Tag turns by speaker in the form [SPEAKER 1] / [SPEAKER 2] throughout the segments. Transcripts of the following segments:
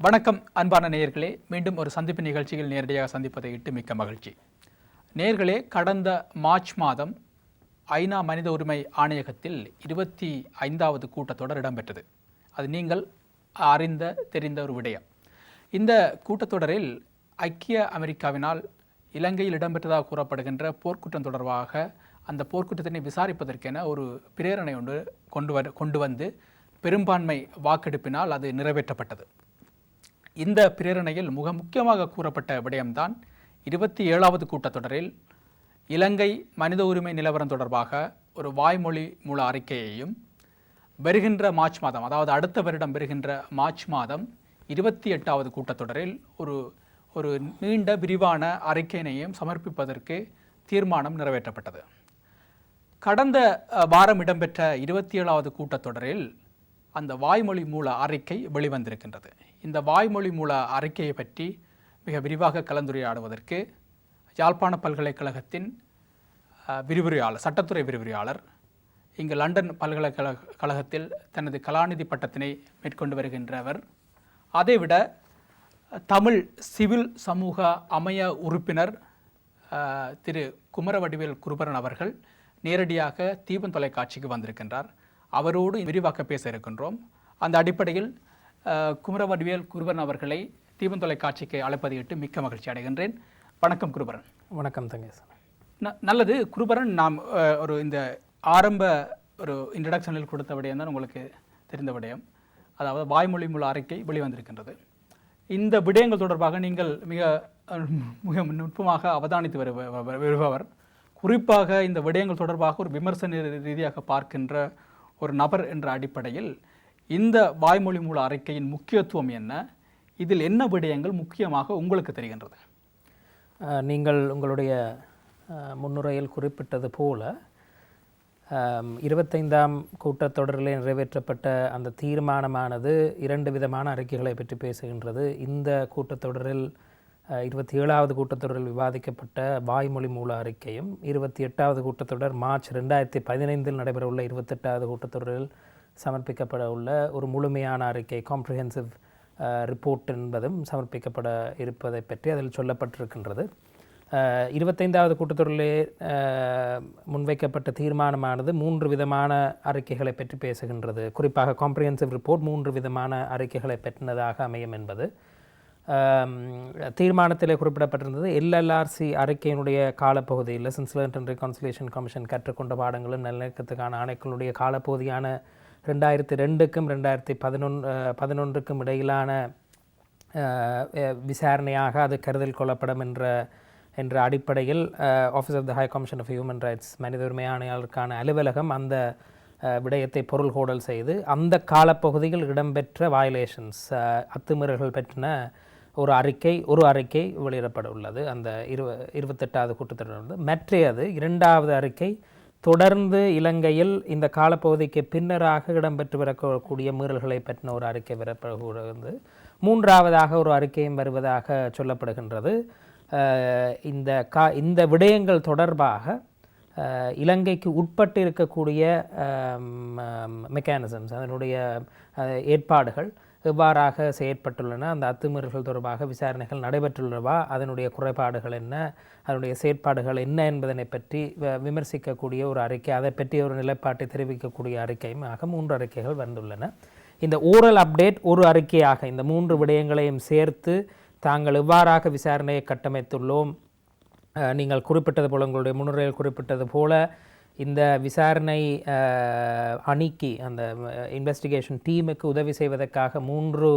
[SPEAKER 1] வணக்கம் அன்பான நேயர்களே, மீண்டும் ஒரு சந்திப்பு நிகழ்ச்சியில் நேரடியாக சந்திப்பதை இட்டு மிக்க மகிழ்ச்சி. நேயர்களே, கடந்த மார்ச் மாதம் ஐநா மனித உரிமை ஆணையகத்தில் 25வது கூட்டத்தொடர் இடம்பெற்றது. அது நீங்கள் தெரிந்த ஒரு விடயம். இந்த கூட்டத்தொடரில் ஐக்கிய அமெரிக்காவினால் இலங்கையில் இடம்பெற்றதாக கூறப்படுகின்ற போர்க்குற்றம் தொடர்பாக அந்த போர்க்குற்றத்தினை விசாரிப்பதற்கென ஒரு பிரேரணை ஒன்று கொண்டு வந்து பெரும்பான்மை வாக்கெடுப்பினால் அது நிறைவேற்றப்பட்டது. இந்த பிரேரணையில் மிக முக்கியமாக கூறப்பட்ட விடயம்தான் 27வது கூட்டத்தொடரில் இலங்கை மனித உரிமை நிலவரம் தொடர்பாக ஒரு வாய்மொழி மூல அறிக்கையையும் வருகின்ற மார்ச் மாதம், அதாவது அடுத்த வருடம் வருகின்ற மார்ச் மாதம் 28வது கூட்டத்தொடரில் ஒரு நீண்ட விரிவான அறிக்கையினையும் சமர்ப்பிப்பதற்கு தீர்மானம் நிறைவேற்றப்பட்டது. கடந்த வாரம் இடம்பெற்ற 27வது கூட்டத்தொடரில் அந்த வாய்மொழி மூல அறிக்கை வெளிவந்திருக்கின்றது. இந்த வாய்மொழி மூல அறிக்கையை பற்றி மிக விரிவாக கலந்துரையாடுவதற்கு யாழ்ப்பாண பல்கலைக்கழகத்தின் சட்டத்துறை விரிவுரையாளர், இங்கு லண்டன் பல்கலைக்கழகத்தில் தனது கலாநிதி பட்டத்தினை மேற்கொண்டு வருகின்றவர், அதைவிட தமிழ் சிவில் சமூக அமைய உறுப்பினர் திரு குமரவடிவேல் குருபரன் அவர்கள் நேரடியாக தீபன் தொலைக்காட்சிக்கு வந்திருக்கின்றார். அவரோடு விரிவாக்க பேச இருக்கின்றோம். அந்த அடிப்படையில் குமரவடிவேல் குருபரன் அவர்களை தீபன் தொலைக்காட்சிக்கு அழைப்பதை இட்டு மிக்க மகிழ்ச்சி அடைகின்றேன். வணக்கம் குருபரன்.
[SPEAKER 2] வணக்கம் தங்கேசன்.
[SPEAKER 1] நல்லது குருபரன், நாம் இந்த ஆரம்ப இன்ட்ரடக்ஷனில் கொடுத்த விடயம் தான் உங்களுக்கு தெரிந்த விடயம். அதாவது வாய்மொழி மூல அறிக்கை வெளிவந்திருக்கின்றது. இந்த விடயங்கள் தொடர்பாக நீங்கள் மிக மிக நுட்பமாக அவதானித்து வருபவர். குறிப்பாக இந்த விடயங்கள் தொடர்பாக ஒரு விமர்சன ரீதியாக பார்க்கின்ற ஒரு நபர் என்ற அடிப்படையில் இந்த வாய்மொழி மூல அறிக்கையின் முக்கியத்துவம் என்ன, இதில் என்ன விடயங்கள் முக்கியமாக உங்களுக்கு தெரிகின்றது?
[SPEAKER 2] நீங்கள் உங்களுடைய முன்னுரையில் குறிப்பிட்டது போல 25ஆம் கூட்டத்தொடரில் நிறைவேற்றப்பட்ட அந்த தீர்மானமானது 2 விதமான அறிக்கைகளை பற்றி பேசுகின்றது. இந்த கூட்டத்தொடரில் 27வது கூட்டத்தொடரில் விவாதிக்கப்பட்ட வாய்மொழி மூல அறிக்கையும் 28வது கூட்டத்தொடர் மார்ச் 2015 நடைபெறவுள்ள 28வது கூட்டத்தொடரில் சமர்ப்பிக்கப்பட உள்ள ஒரு முழுமையான அறிக்கை, காம்ப்ரிஹென்சிவ் ரிப்போர்ட் என்பதும் சமர்ப்பிக்கப்பட இருப்பதை பற்றி அதில் சொல்லப்பட்டிருக்கின்றது. 25வது கூட்டத்தொடரிலே முன்வைக்கப்பட்ட தீர்மானமானது 3 விதமான அறிக்கைகளை பற்றி பேசுகின்றது. குறிப்பாக காம்ப்ரிஹென்சிவ் ரிப்போர்ட் 3 விதமான அறிக்கைகளை பெற்றதாக அமையும் என்பது தீர்மானத்திலே குறிப்பிடப்பட்டிருந்தது. எல்எல்ஆர்சி அறிக்கையினுடைய காலப்பகுதியில் lessons learnt and reconciliation commission கற்றுக்கொண்ட பாடங்களும் நல்லிணக்கத்துக்கான ஆணைக்களுடைய காலப்பகுதியான 2002க்கும் 2011க்கும் இடையிலான விசாரணையாக அது கருத்தில் கொள்ளப்படும் என்ற அடிப்படையில் office of the high commission of human rights மனித உரிமை ஆணையாளருக்கான அலுவலகம் அந்த விடயத்தை பொருள்கோடல் செய்து அந்த காலப்பகுதியில் இடம்பெற்ற வயலேஷன்ஸ், அத்துமீறல்கள் பற்றின ஒரு அறிக்கை வெளியிடப்பட உள்ளது அந்த 28வது கூட்டத்தொடரிலிருந்து. மற்றது 2வது அறிக்கை தொடர்ந்து இலங்கையில் இந்த காலப்பகுதிக்கு பின்னராக இடம்பெற்று வரக்கூடிய மீறல்களை பற்றின ஒரு அறிக்கை வரப்படுகிறது. 3வதாக ஒரு அறிக்கையும் வருவதாக சொல்லப்படுகின்றது. இந்த விடயங்கள் தொடர்பாக இலங்கைக்கு உட்பட்டு இருக்கக்கூடிய மெக்கானிசம்ஸ், அதனுடைய ஏற்பாடுகள் எவ்வாறாக செயற்பட்டுள்ளன, அந்த அத்துமீறல்கள் தொடர்பாக விசாரணைகள் நடைபெற்றுள்ளவா, அதனுடைய குறைபாடுகள் என்ன, அதனுடைய செயற்பாடுகள் என்ன என்பதனை பற்றி விமர்சிக்கக்கூடிய ஒரு அறிக்கை, அதை பற்றி ஒரு நிலைப்பாட்டை தெரிவிக்கக்கூடிய அறிக்கையும் ஆக 3 அறிக்கைகள் வந்துள்ளன. இந்த ஓரல் அப்டேட் ஒரு அறிக்கையாக இந்த 3 விடயங்களையும் சேர்த்து தாங்கள் எவ்வாறாக விசாரணையை கட்டமைத்துள்ளோம், நீங்கள் குறிப்பிட்டது போல, உங்களுடைய முன்னுரையில் குறிப்பிட்டது போல இந்த விசாரணை அணிக்கு, அந்த இன்வெஸ்டிகேஷன் டீமுக்கு உதவி செய்வதற்காக 3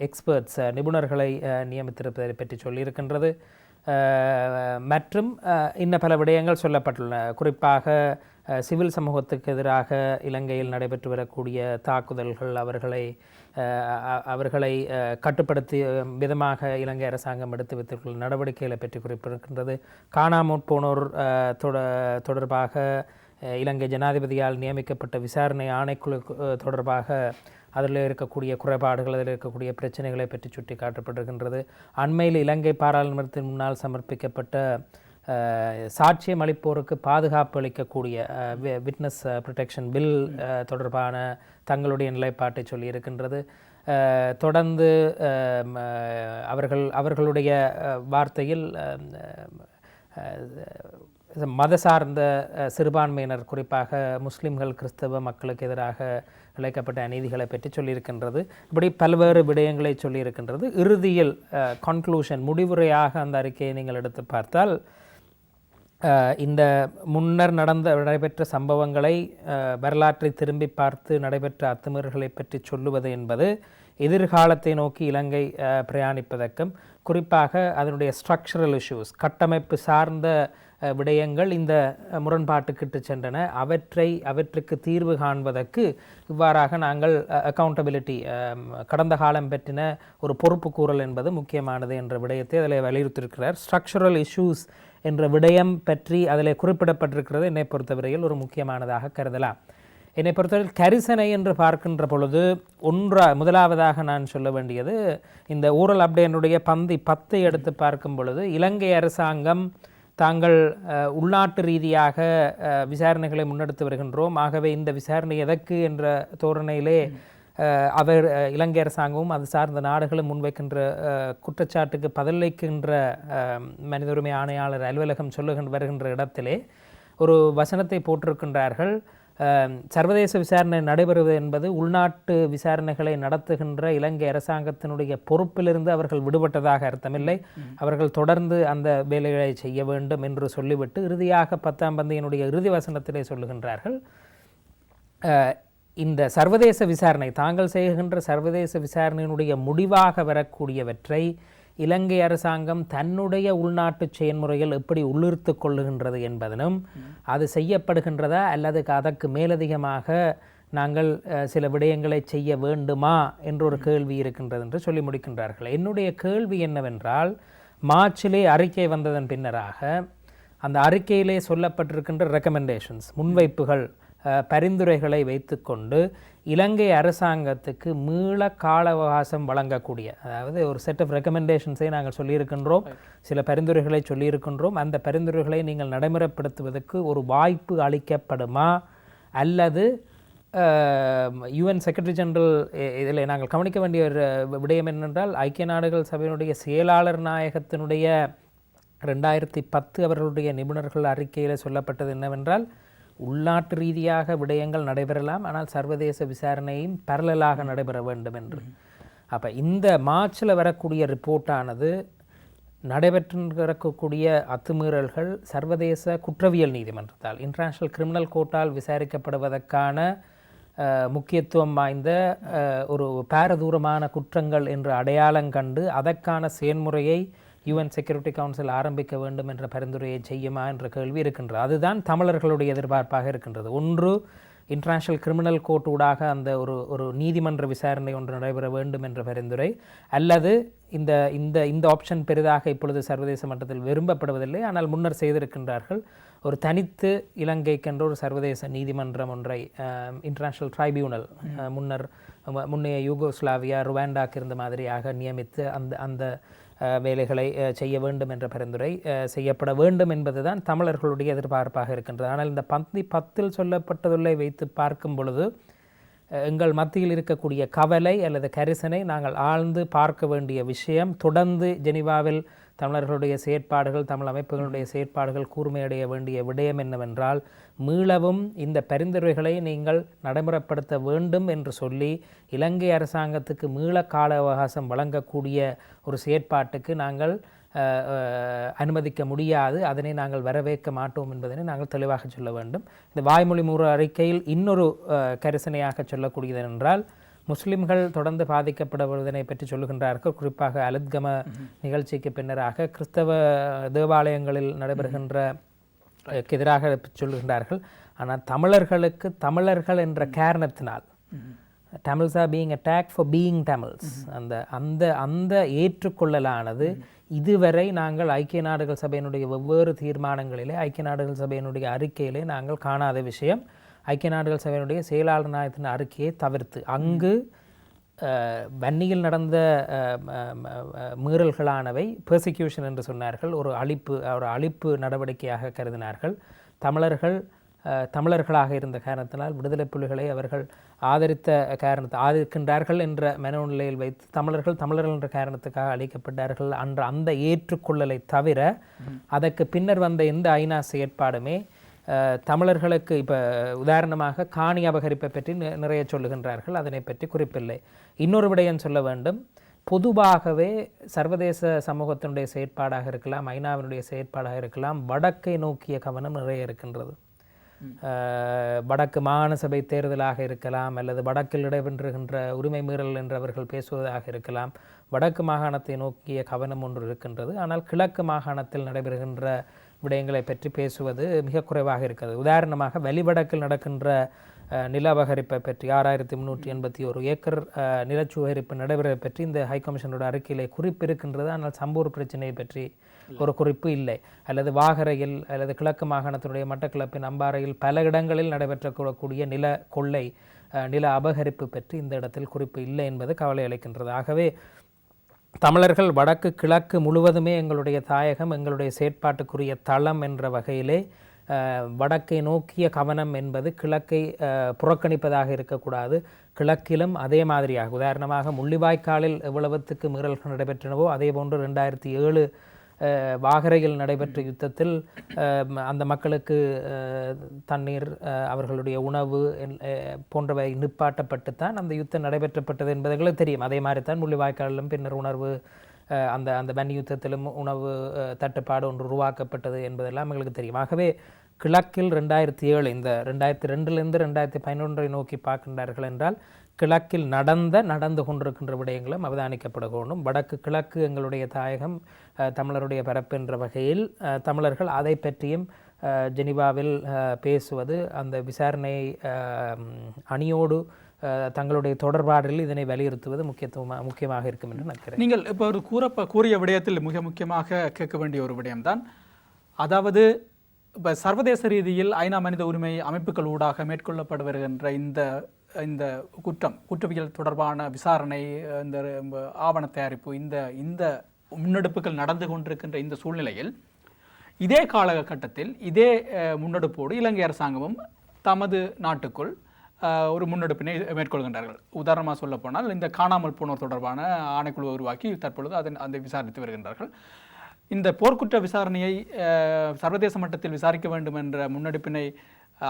[SPEAKER 2] எக்ஸ்பர்ட்ஸ், நிபுணர்களை நியமித்திருப்பதை பற்றி சொல்லியிருக்கின்றது. மற்றும் இன்னும் பல விடயங்கள் சொல்லப்பட்டுள்ளன. குறிப்பாக சிவில் சமூகத்துக்கு எதிராக இலங்கையில் நடைபெற்று வரக்கூடிய தாக்குதல்கள், அவர்களை கட்டுப்படுத்திய விதமாக இலங்கை அரசாங்கம் எடுத்து வைத்துள்ள நடவடிக்கைகளை பற்றி குறிப்பிடுகின்றது. காணாமற் போனோர் தொடர்பாக இலங்கை ஜனாதிபதியால் நியமிக்கப்பட்ட விசாரணை ஆணைக்குழு தொடர்பாக அதில் இருக்கக்கூடிய குறைபாடுகள், அதில் இருக்கக்கூடிய பிரச்சனைகளை பற்றி சுட்டி காட்டப்பட்டிருக்கின்றது. அண்மையில் இலங்கை பாராளுமன்றத்தின் முன்னால் சமர்ப்பிக்கப்பட்ட சாட்சியம் அளிப்போருக்கு பாதுகாப்பு அளிக்கக்கூடிய விட்னஸ் ப்ரொடெக்ஷன் பில் தொடர்பான தங்களுடைய நிலைப்பாட்டை சொல்லியிருக்கின்றது. தொடர்ந்து அவர்களுடைய வார்த்தையில் மத சார்ந்த சிறுபான்மையினர், குறிப்பாக முஸ்லிம்கள், கிறிஸ்தவ மக்களுக்கு எதிராக இழைக்கப்பட்ட அநீதிகளை பற்றி சொல்லியிருக்கின்றது. இப்படி பல்வேறு விடயங்களை சொல்லியிருக்கின்றது. இறுதியில் கன்க்ளூஷன், முடிவுரையாக அந்த அறிக்கையை நீங்கள் எடுத்து பார்த்தால், இந்த முன்னர் நடைபெற்ற சம்பவங்களை, வரலாற்றை திரும்பி பார்த்து நடைபெற்ற அத்துமீறல்களை பற்றி சொல்லுவது என்பது எதிர்காலத்தை நோக்கி இலங்கை பிரயாணிப்பதற்கும், குறிப்பாக அதனுடைய ஸ்ட்ரக்சரல் இஷ்யூஸ், கட்டமைப்பு சார்ந்த விடயங்கள் இந்த முரண்பாட்டுக்கிட்டு சென்றன. அவற்றுக்கு தீர்வு காண்பதற்கு இவ்வாறாக நாங்கள் அக்கௌண்டபிலிட்டி, கடந்த காலம் பற்றின ஒரு பொறுப்பு கூறல் என்பது முக்கியமானது என்ற விடயத்தை அதில் வலியுறுத்தியிருக்கிறார். ஸ்ட்ரக்சரல் இஷ்யூஸ் என்ற விடயம் பற்றி அதில் குறிப்பிடப்பட்டிருக்கிறது என்னை பொறுத்தவரையில் ஒரு முக்கியமானதாக கருதலாம். என்னை பொறுத்தவரையில் கரிசனை என்று பார்க்கின்ற பொழுது முதலாவதாக நான் சொல்ல வேண்டியது, இந்த ஊரல் அப்டேனுடைய பந்தி 10 எடுத்து பார்க்கும் பொழுது, இலங்கை அரசாங்கம் தாங்கள் உள்நாட்டு ரீதியாக விசாரணைகளை முன்னெடுத்து வருகின்றோம், ஆகவே இந்த விசாரணை எதற்கு என்ற தோரணையிலே இலங்கை அரசாங்கமும் அது சார்ந்த நாடுகளும் முன்வைக்கின்ற குற்றச்சாட்டுக்கு பதிலளிக்கின்ற மனித உரிமை ஆணையாளர் அலுவலகம் வருகின்ற இடத்திலே ஒரு வசனத்தை போட்டிருக்கின்றார்கள். சர்வதேச விசாரணை நடைபெறுவது என்பது உள்நாட்டு விசாரணைகளை நடத்துகின்ற இலங்கை அரசாங்கத்தினுடைய பொறுப்பிலிருந்து அவர்கள் விடுபட்டதாக அர்த்தமில்லை, அவர்கள் தொடர்ந்து அந்த வேலைகளை செய்ய வேண்டும் என்று சொல்லிவிட்டு இறுதியாக 10ஆம் பந்தியினுடைய இறுதி வசனத்திலே சொல்லுகின்றார்கள், இந்த சர்வதேச விசாரணை, தாங்கள் செய்கின்ற சர்வதேச விசாரணையினுடைய முடிவாக வரக்கூடியவற்றை இலங்கை அரசாங்கம் தன்னுடைய உள்நாட்டு செயல்முறைகள் எப்படி உள்ளிருத்து கொள்ளுகின்றது என்பதனும், அது செய்யப்படுகின்றதா அல்லது அதற்கு மேலதிகமாக நாங்கள் சில விடயங்களை செய்ய வேண்டுமா என்ற ஒரு கேள்வி இருக்கின்றது என்று சொல்லி முடிக்கின்றார்கள். என்னுடைய கேள்வி என்னவென்றால், மார்ச்சிலே அறிக்கை வந்ததன் பின்னராக அந்த அறிக்கையிலே சொல்லப்பட்டிருக்கின்ற ரெக்கமெண்டேஷன்ஸ், முன்வைப்புகள், பரிந்துரைகளை வைத்துக்கொண்டு இலங்கை அரசாங்கத்துக்கு மீள கால அவகாசம் வழங்கக்கூடிய, அதாவது ஒரு செட் ஆஃப் ரெக்கமெண்டேஷன்ஸை நாங்கள் சொல்லியிருக்கின்றோம், சில பரிந்துரைகளை சொல்லியிருக்கின்றோம், அந்த பரிந்துரைகளை நீங்கள் நடைமுறைப்படுத்துவதற்கு ஒரு வாய்ப்பு அளிக்கப்படுமா, அல்லது யுஎன் செக்ரட்டரி ஜெனரல், இதில் நாங்கள் கவனிக்க வேண்டிய ஒரு விடயம் என்னென்றால், ஐக்கிய நாடுகள் சபையினுடைய செயலாளர் நாயகத்தினுடைய 2010 அவர்களுடைய நிபுணர்கள் அறிக்கையில் சொல்லப்பட்டது என்னவென்றால், உள்நாட்டு ரீதியாக விடயங்கள் நடைபெறலாம், ஆனால் சர்வதேச விசாரணையும் பரலலாக நடைபெற வேண்டும் என்று. அப்போ இந்த மார்ச்சில் வரக்கூடிய ரிப்போர்ட்டானது நடைபெற்றிருக்கக்கூடிய அத்துமீறல்கள் சர்வதேச குற்றவியல் நீதிமன்றத்தால், இன்டர்நேஷ்னல் கிரிமினல் கோர்ட்டால் விசாரிக்கப்படுவதற்கான முக்கியத்துவம் வாய்ந்த ஒரு பாரதூரமான குற்றங்கள் என்று அடையாளம் கண்டு அதற்கான செயல்முறையை யுஎன் செக்யூரிட்டி கவுன்சில் ஆரம்பிக்க வேண்டும் என்ற பரிந்துரையை செய்யுமா என்ற கேள்வி இருக்கின்றது. அதுதான் தமிழர்களுடைய எதிர்பார்ப்பாக இருக்கின்றது. ஒன்று, இன்டர்நேஷ்னல் கிரிமினல் கோர்ட் ஊடாக அந்த ஒரு நீதிமன்ற விசாரணை ஒன்று நடைபெற வேண்டும் என்ற பரிந்துரை, அல்லது இந்த இந்த இந்த ஆப்ஷன் பெரிதாக இப்பொழுது சர்வதேச மட்டத்தில் விரும்பப்படுவதில்லை, ஆனால் முன்னர் செய்திருக்கின்றார்கள், ஒரு தனித்து இலங்கைக்கென்ற ஒரு சர்வதேச நீதிமன்றம் ஒன்றை, இன்டர்நேஷ்னல் ட்ரைபியூனல், முன்னைய யூகோஸ்லாவியா, ருவாண்டாக்கு இருந்த மாதிரியாக நியமித்து அந்த வேலைகளை செய்ய வேண்டும் என்ற பரிந்துரை செய்யப்பட வேண்டும் என்பதுதான் தமிழர்களுடைய எதிர்பார்ப்பாக இருக்கின்றது. ஆனால் இந்த 10 சொல்லப்பட்டதுள்ளே வைத்து பார்க்கும் பொழுது எங்கள் மத்தியில் இருக்கக்கூடிய கவலை அல்லது கரிசனை நாங்கள் ஆழ்ந்து பார்க்க வேண்டிய விஷயம். தொடர்ந்து ஜெனீவாவில் தமிழர்களுடைய செயற்பாடுகள், தமிழ் அமைப்புகளுடைய செயற்பாடுகள் கூர்மையடைய வேண்டிய விடயம் என்னவென்றால், மீளவும் இந்த பரிந்துரைகளை நீங்கள் நடைமுறைப்படுத்த வேண்டும் என்று சொல்லி இலங்கை அரசாங்கத்துக்கு மீள கால அவகாசம் வழங்கக்கூடிய ஒரு செயற்பாட்டுக்கு நாங்கள் அனுமதிக்க முடியாது, அதனை நாங்கள் வரவேற்க மாட்டோம் என்பதனை நாங்கள் தெளிவாக சொல்ல வேண்டும். இந்த வாய்மொழி மூறு அறிக்கையில் இன்னொரு கரிசனையாக சொல்லக்கூடியது என்றால், முஸ்லிம்கள் தொடர்ந்து பாதிக்கப்படுவதனை பற்றி சொல்லுகின்றார்கள். குறிப்பாக அலுத்கம நிகழ்ச்சிக்கு பின்னராக கிறிஸ்தவ தேவாலயங்களில் நடைபெறுகின்ற எதிராக சொல்லுகின்றார்கள். ஆனால் தமிழர்களுக்கு தமிழர்கள் என்ற காரணத்தினால், Tamils are being attack for being Tamils, அந்த ஏற்றுக்கொள்ளலானது இதுவரை நாங்கள் ஐக்கிய நாடுகள் சபையினுடைய வெவ்வேறு தீர்மானங்களிலே, ஐக்கிய நாடுகள் சபையினுடைய அறிக்கையிலே நாங்கள் காணாத விஷயம். ஐக்கிய நாடுகள் சபையினுடைய செயலாளர் நாயகத்தின் அறிக்கையை தவிர்த்து அங்கு வன்னியில் நடந்த மீறல்களானவை பெர்சிக்யூஷன் என்று சொன்னார்கள், ஒரு அழிப்பு நடவடிக்கையாக கருதினார்கள். தமிழர்கள் தமிழர்களாக இருந்த காரணத்தினால் விடுதலை புலிகளை அவர்கள் ஆதரிக்கின்றார்கள் என்ற மனநிலையில் வைத்து தமிழர்கள் என்ற காரணத்துக்காக அளிக்கப்பட்டார்கள் என்ற அந்த ஏற்றுக்கொள்ளலை தவிர அதற்கு பின்னர் வந்த எந்த ஐநா செயற்பாடுமே தமிழர்களுக்கு இப்போ உதாரணமாக காணி அபகரிப்பை பற்றி நிறைய சொல்லுகின்றார்கள், அதனை பற்றி குறிப்பில்லை. இன்னொரு விடயம் சொல்ல வேண்டும், பொதுவாகவே சர்வதேச சமூகத்தினுடைய செயற்பாடாக இருக்கலாம், ஐநாவினுடைய செயற்பாடாக இருக்கலாம், வடக்கை நோக்கிய கவனம் நிறைய இருக்கின்றது. வடக்கு மாகாண சபை தேர்தலாக இருக்கலாம், அல்லது வடக்கில் நடைபெறுகின்ற உரிமை மீறல் என்று அவர்கள் பேசுவதாக இருக்கலாம். வடக்கு மாகாணத்தை நோக்கிய கவனம் ஒன்று இருக்கின்றது. ஆனால் கிழக்கு மாகாணத்தில் நடைபெறுகின்ற விடயங்களை பற்றி பேசுவது மிக குறைவாக இருக்கிறது. உதாரணமாக வெளிவடக்கில் நடக்கின்ற நில அபகரிப்பை பற்றி 6381 ஏக்கர் நிலச்சுவகரிப்பு நடைபெறுவதை பற்றி இந்த ஹைகமிஷனோட அறிக்கையிலே குறிப்பு இருக்கின்றது. ஆனால் சம்பூர் பிரச்சனையை பற்றி ஒரு குறிப்பு இல்லை. அல்லது வாகரையில் அல்லது கிழக்கு மாகாணத்தினுடைய மட்டக்களப்பின் அம்பாறையில் பல இடங்களில் நடைபெற்றக்கூடிய நில கொள்ளை, நில அபகரிப்பு பற்றி இந்த இடத்தில் குறிப்பு இல்லை என்பது கவலை அளிக்கின்றது. ஆகவே தமிழர்கள் வடக்கு கிழக்கு முழுவதுமே எங்களுடைய தாயகம், எங்களுடைய செயற்பாட்டுக்குரிய தளம் என்ற வகையிலே வடக்கை நோக்கிய கவனம் என்பது கிழக்கை புறக்கணிப்பதாக இருக்கக்கூடாது. கிழக்கிலும் அதே மாதிரியாக, உதாரணமாக முள்ளிவாய்க்காலில் எவ்வளவுத்துக்கு மீறல்கள் நடைபெற்றனவோ அதே போன்று 2007 வாகரையில் நடைபெற்ற யுத்தத்தில் அந்த மக்களுக்கு தண்ணீர், அவர்களுடைய உணவு போன்றவை நிப்பாட்டப்பட்டுத்தான் அந்த யுத்தம் நடைபெற்றப்பட்டது என்பதுகளுக்கு தெரியும். அதே மாதிரி தான் முள்ளிவாய்க்காலிலும் பின்னர் அந்த பன்னி யுத்தத்திலும் உணவு தட்டுப்பாடு ஒன்று உருவாக்கப்பட்டது என்பதெல்லாம் எங்களுக்கு தெரியும். ஆகவே கிழக்கில் 2007 இந்த 2002 2011 நோக்கி பார்க்கின்றார்கள் என்றால் கிழக்கில் நடந்து கொண்டிருக்கின்ற விடயங்களும் அவதானிக்கப்பட வேண்டும். வடக்கு கிழக்கு எங்களுடைய தாயகம், தமிழருடைய பரப்பு என்ற வகையில் தமிழர்கள் அதை பற்றியும் ஜெனீவாவில் பேசுவது, அந்த விசாரணை அணியோடு தங்களுடைய தொடர்பாடலில் இதனை வலியுறுத்துவது முக்கியமாக இருக்கும் என்று நினைக்கிறேன்.
[SPEAKER 1] நீங்கள் இப்போ ஒரு கூறிய விடயத்தில் மிக முக்கியமாக கேட்க வேண்டிய ஒரு விடயம்தான், அதாவது இப்போ சர்வதேச ரீதியில் ஐநா மனித உரிமை அமைப்புகள் ஊடாக மேற்கொள்ளப்பட்டு வருகின்ற இந்த குற்றவியல் தொடர்பான விசாரணை, இந்த ஆவண தயாரிப்பு, இந்த முன்னெடுப்புகள் நடந்து கொண்டிருக்கின்ற இந்த சூழ்நிலையில் இதே காலகட்டத்தில் இதே முன்னெடுப்போடு இலங்கை அரசாங்கமும் தமது நாட்டுக்குள் ஒரு முன்னெடுப்பினை மேற்கொள்கின்றார்கள். உதாரணமாக சொல்ல போனால் இந்த காணாமல் போனோர் தொடர்பான ஆணைக்குழுவை உருவாக்கி தற்பொழுது அதை விசாரித்து வருகின்றார்கள். இந்த போர்க்குற்ற விசாரணையை சர்வதேச மட்டத்தில் விசாரிக்க வேண்டும் என்ற முன்னெடுப்பினை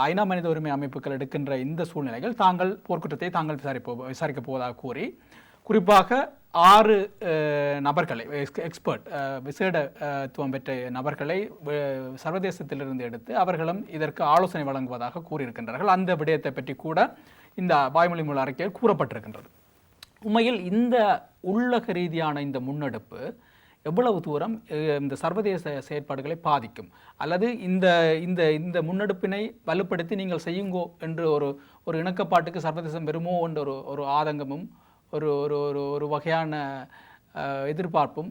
[SPEAKER 1] ஐநா மனித உரிமை அமைப்புகள் எடுக்கின்ற இந்த சூழ்நிலைகள் தாங்கள் போர்க்குற்றத்தை விசாரிக்கப் போவதாக கூறி குறிப்பாக 6 நபர்களை, எக்ஸ்பர்ட் விசேடத்துவம் பெற்ற நபர்களை சர்வதேசத்திலிருந்து எடுத்து அவர்களும் இதற்கு ஆலோசனை வழங்குவதாக கூறியிருக்கின்றார்கள். அந்த விடயத்தை பற்றி கூட இந்த வாய்மொழி மூல அறிக்கையில் கூறப்பட்டிருக்கின்றது. உண்மையில் இந்த உள்ளக ரீதியான இந்த முன்னெடுப்பு எவ்வளவு தூரம் இந்த சர்வதேச செயற்பாடுகளை பாதிக்கும், அல்லது இந்த இந்த இந்த முன்னெடுப்பினை வலுப்படுத்தி நீங்கள் செய்யுங்கோ என்று ஒரு இணக்கப்பாட்டுக்கு சர்வதேசம் பெறுமோ என்ற ஒரு ஆதங்கமும் ஒரு ஒரு ஒரு ஒரு வகையான எதிர்பார்ப்பும்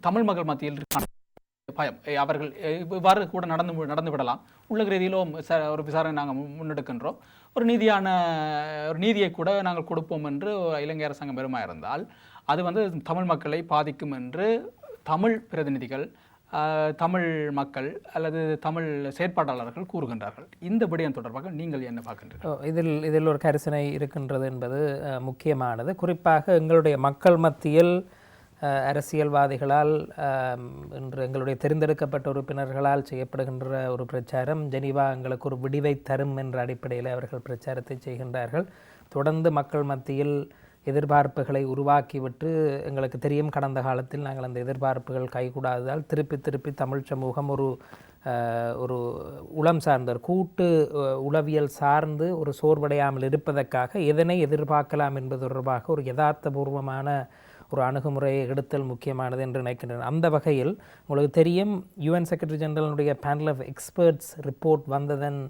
[SPEAKER 1] தமிழ் மக்கள் மத்தியில் பயம். அவர்கள் இவ்வாறு கூட நடந்து விடலாம், உள்ளக ரீதியிலும் ஒரு விசாரணை நாங்கள் முன்னெடுக்கின்றோம், ஒரு நீதியை கூட நாங்கள் கொடுப்போம் என்று இலங்கை அரசாங்கம் பெருமா இருந்தால் அது தமிழ் மக்களை பாதிக்கும் என்று தமிழ் பிரதிநிதிகள், தமிழ் மக்கள் அல்லது தமிழ் செயற்பாட்டாளர்கள் கூறுகின்றார்கள். இந்த விடயம் தொடர்பாக நீங்கள் என்ன பார்க்கின்றீர்கள்?
[SPEAKER 2] இதில் ஒரு கரிசனை இருக்கின்றது என்பது முக்கியமானது. குறிப்பாக எங்களுடைய மக்கள் மத்தியில் அரசியல்வாதிகளால் இன்று எங்களுடைய தெரிந்தெடுக்கப்பட்ட உறுப்பினர்களால் செய்யப்படுகின்ற ஒரு பிரச்சாரம், ஜெனீவா எங்களுக்கு ஒரு விடிவை தரும் என்ற அடிப்படையில் அவர்கள் பிரச்சாரத்தை செய்கின்றார்கள். தொடர்ந்து மக்கள் மத்தியில் எதிர்பார்ப்புகளை உருவாக்கிவிட்டு, எங்களுக்கு தெரியும் கடந்த காலத்தில் நாங்கள் அந்த எதிர்பார்ப்புகள் கைகூடாததால் திருப்பி தமிழ் சமூகம் ஒரு உளம் சார்ந்த கூட்டு உளவியல் சார்ந்து ஒரு சோர்வடையாமல் இருப்பதற்காக எதனை எதிர்பார்க்கலாம் என்பது தொடர்பாக ஒரு யதார்த்தபூர்வமான ஒரு அணுகுமுறையை எடுத்தல் முக்கியமானது என்று நினைக்கின்றனர். அந்த வகையில் உங்களுக்கு தெரியும், யுஎன் செக்ரட்டரி ஜெனரலுடைய பேனல் ஆஃப் எக்ஸ்பர்ட்ஸ் ரிப்போர்ட் வந்ததன்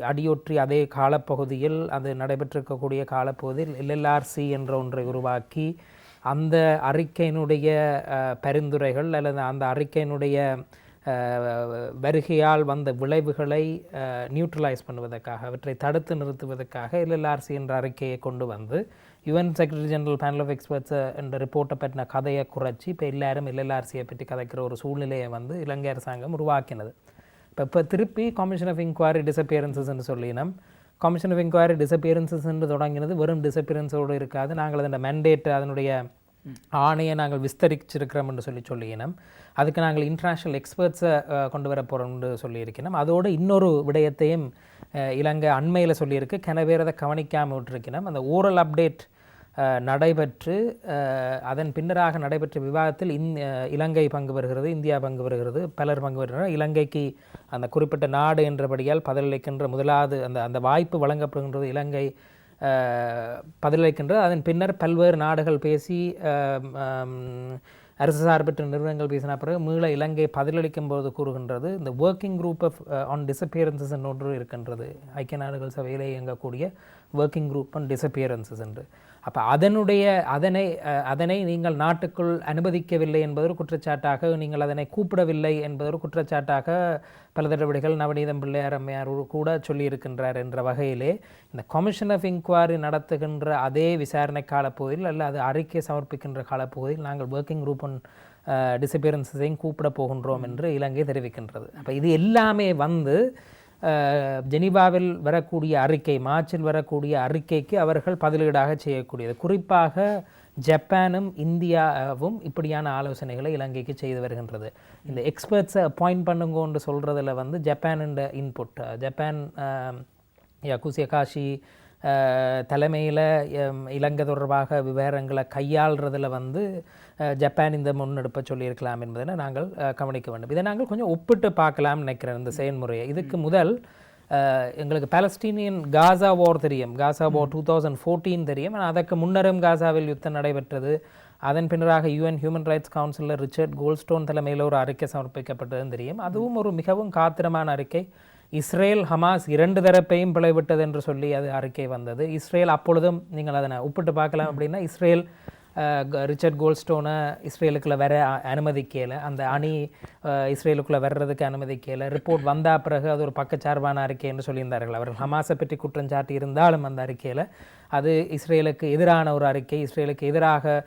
[SPEAKER 2] அடியொற்றி அதே காலப்பகுதியில் அது நடைபெற்றிருக்கக்கூடிய காலப்பகுதியில் LLRC என்ற ஒன்றை உருவாக்கி அந்த அறிக்கையினுடைய பரிந்துரைகள் அல்லது அந்த அறிக்கையினுடைய வருகையால் வந்த விளைவுகளை நியூட்ரலைஸ் பண்ணுவதற்காக, அவற்றை தடுத்து நிறுத்துவதற்காக LLRC என்ற அறிக்கையை கொண்டு வந்து UN secretary general panel of experts என்ற ரிப்போர்ட்டை பற்றின கதையை குறைச்சி இப்போ எல்லாரும் LLRCயை பற்றி கதைக்கிற ஒரு சூழ்நிலையை இலங்கை அரசாங்கம் உருவாக்கினது. இப்போ திருப்பி கமிஷன் ஆஃப் இன்கொயரி டிசப்பியரன்சஸ்ன்னு சொல்லினோம். கமிஷன் ஆஃப் இன்கொயரி டிசப்பியரன்சஸ்ன்னு தொடங்கினது வெறும் டிசப்பியரன்ஸோடு இருக்காது. நாங்கள் அதோட மேண்டேட், அதனுடைய ஆணையை நாங்கள் விஸ்தரிச்சிருக்கிறோம் என்று சொல்லினோம். அதுக்கு நாங்கள் இன்டர்நேஷ்னல் எக்ஸ்பர்ட்ஸை கொண்டு வர போகிறோம்னு சொல்லியிருக்கணும். அதோடு இன்னொரு விடயத்தையும் இலங்கை அண்மையில் சொல்லியிருக்கு, கனவேர் அதை கவனிக்காமல் விட்டுருக்கணும். அந்த ஓரல் அப்டேட் நடைபெற்று அதன் பின்னராக நடைபெற்ற விவாதத்தில் இலங்கை பங்கு பெறுகிறது, இந்தியா பங்கு பெறுகிறது, பலர் பங்கு பெறுகிறார். இலங்கைக்கு அந்த குறிப்பிட்ட நாடு என்றபடியால் பதிலளிக்கின்ற முதலாவது அந்த வாய்ப்பு வழங்கப்படுகின்றது. இலங்கை பதிலளிக்கின்றது. அதன் பின்னர் பல்வேறு நாடுகள் பேசி அரசு சார்பற்ற நிறுவனங்கள் பேசின பிறகு மீள இலங்கை பதிலளிக்கும் போது கூறுகின்றது, இந்த ஒர்க்கிங் குரூப் ஆன் டிசப்பியரன்சஸ் ஒன்று இருக்கின்றது, ஐக்கிய நாடுகள் சபையிலே இயங்கக்கூடிய ஒர்க்கிங் குரூப் ஆன் டிசப்பியரன்சஸ் என்று. அப்போ அதனை நீங்கள் நாட்டுக்குள் அனுமதிக்கவில்லை என்பது ஒரு குற்றச்சாட்டாக, நீங்கள் அதனை கூப்பிடவில்லை என்பது ஒரு குற்றச்சாட்டாக பல தடவைகள் நவநீதம் பிள்ளையார் அம்மையார் கூட சொல்லியிருக்கின்றார். என்ற வகையிலே இந்த கமிஷன் ஆஃப் இன்குவாரி நடத்துகின்ற அதே விசாரணை காலப்பகுதியில் அல்ல அது அறிக்கை சமர்ப்பிக்கின்ற காலப்பகுதியில் நாங்கள் ஒர்க்கிங் குரூப் ஆன் டிசப்பியரன்ஸையும் கூப்பிட போகின்றோம் என்று இலங்கை தெரிவிக்கின்றது. அப்போ இது எல்லாமே ஜெனீவாவில் வரக்கூடிய அறிக்கை, மார்ச்சில் வரக்கூடிய அறிக்கைக்கு அவர்கள் பதிலீடாக செய்யக்கூடியது. குறிப்பாக ஜப்பானும் இந்தியாவும் இப்படியான ஆலோசனைகளை இலங்கைக்கு செய்து வருகின்றது. இந்த எக்ஸ்பர்ட்ஸை அப்பாயிண்ட் பண்ணுங்கன்னு சொல்கிறதுல ஜப்பானோட இன்புட், ஜப்பான் குசியகாஷி தலைமையில் இலங்கை தொடர்பாக விவரங்களை கையாளுறதில் ஜப்பான் இந்த முன்னெடுப்பை சொல்லியிருக்கலாம் என்பதை நாங்கள் கவனிக்க வேண்டும். இதை நாங்கள் கொஞ்சம் ஒப்பிட்டு பார்க்கலாம்னு நினைக்கிறேன் இந்த செயல்முறையை. இதுக்கு முதல் எங்களுக்கு பாலஸ்தீனியன் காசா வார் தெரியும், காசா வார் 2014 தெரியும். ஆனால் அதற்கு முன்னரும் காசாவில் யுத்தம் நடைபெற்றது. அதன் பின்னராக UN ஹியூமன் ரைட்ஸ் கவுன்சிலில் ரிச்சர்ட் கோல்ட்ஸ்டோன் தலைமையில் ஒரு அறிக்கை சமர்ப்பிக்கப்பட்டதுன்னு தெரியும். அதுவும் ஒரு மிகவும் காத்திரமான அறிக்கை. இஸ்ரேல் ஹமாஸ் இரண்டு தரப்பையும் பிழைவிட்டது என்று சொல்லி அது அறிக்கை வந்தது. இஸ்ரேல் அப்பொழுதும் நீங்கள் அதனை ஒப்பிட்டு பார்க்கலாம். அப்படின்னா இஸ்ரேல் ரிச்சர்ட் கோல்ட்ஸ்டோனை இஸ்ரேலுக்குள்ளே வர அனுமதிக்கலை, அந்த அணி இஸ்ரேலுக்குள்ளே வர்றதுக்கு அனுமதிக்கலை. ரிப்போர்ட் வந்தால் பிறகு அது ஒரு பக்கச்சார்பான அறிக்கை என்று சொல்லியிருந்தார்கள். அவர்கள் ஹமாஸை பற்றி குற்றம் சாட்டி இருந்தாலும் அந்த அறிக்கையில் அது இஸ்ரேலுக்கு எதிரான ஒரு அறிக்கை, இஸ்ரேலுக்கு எதிராக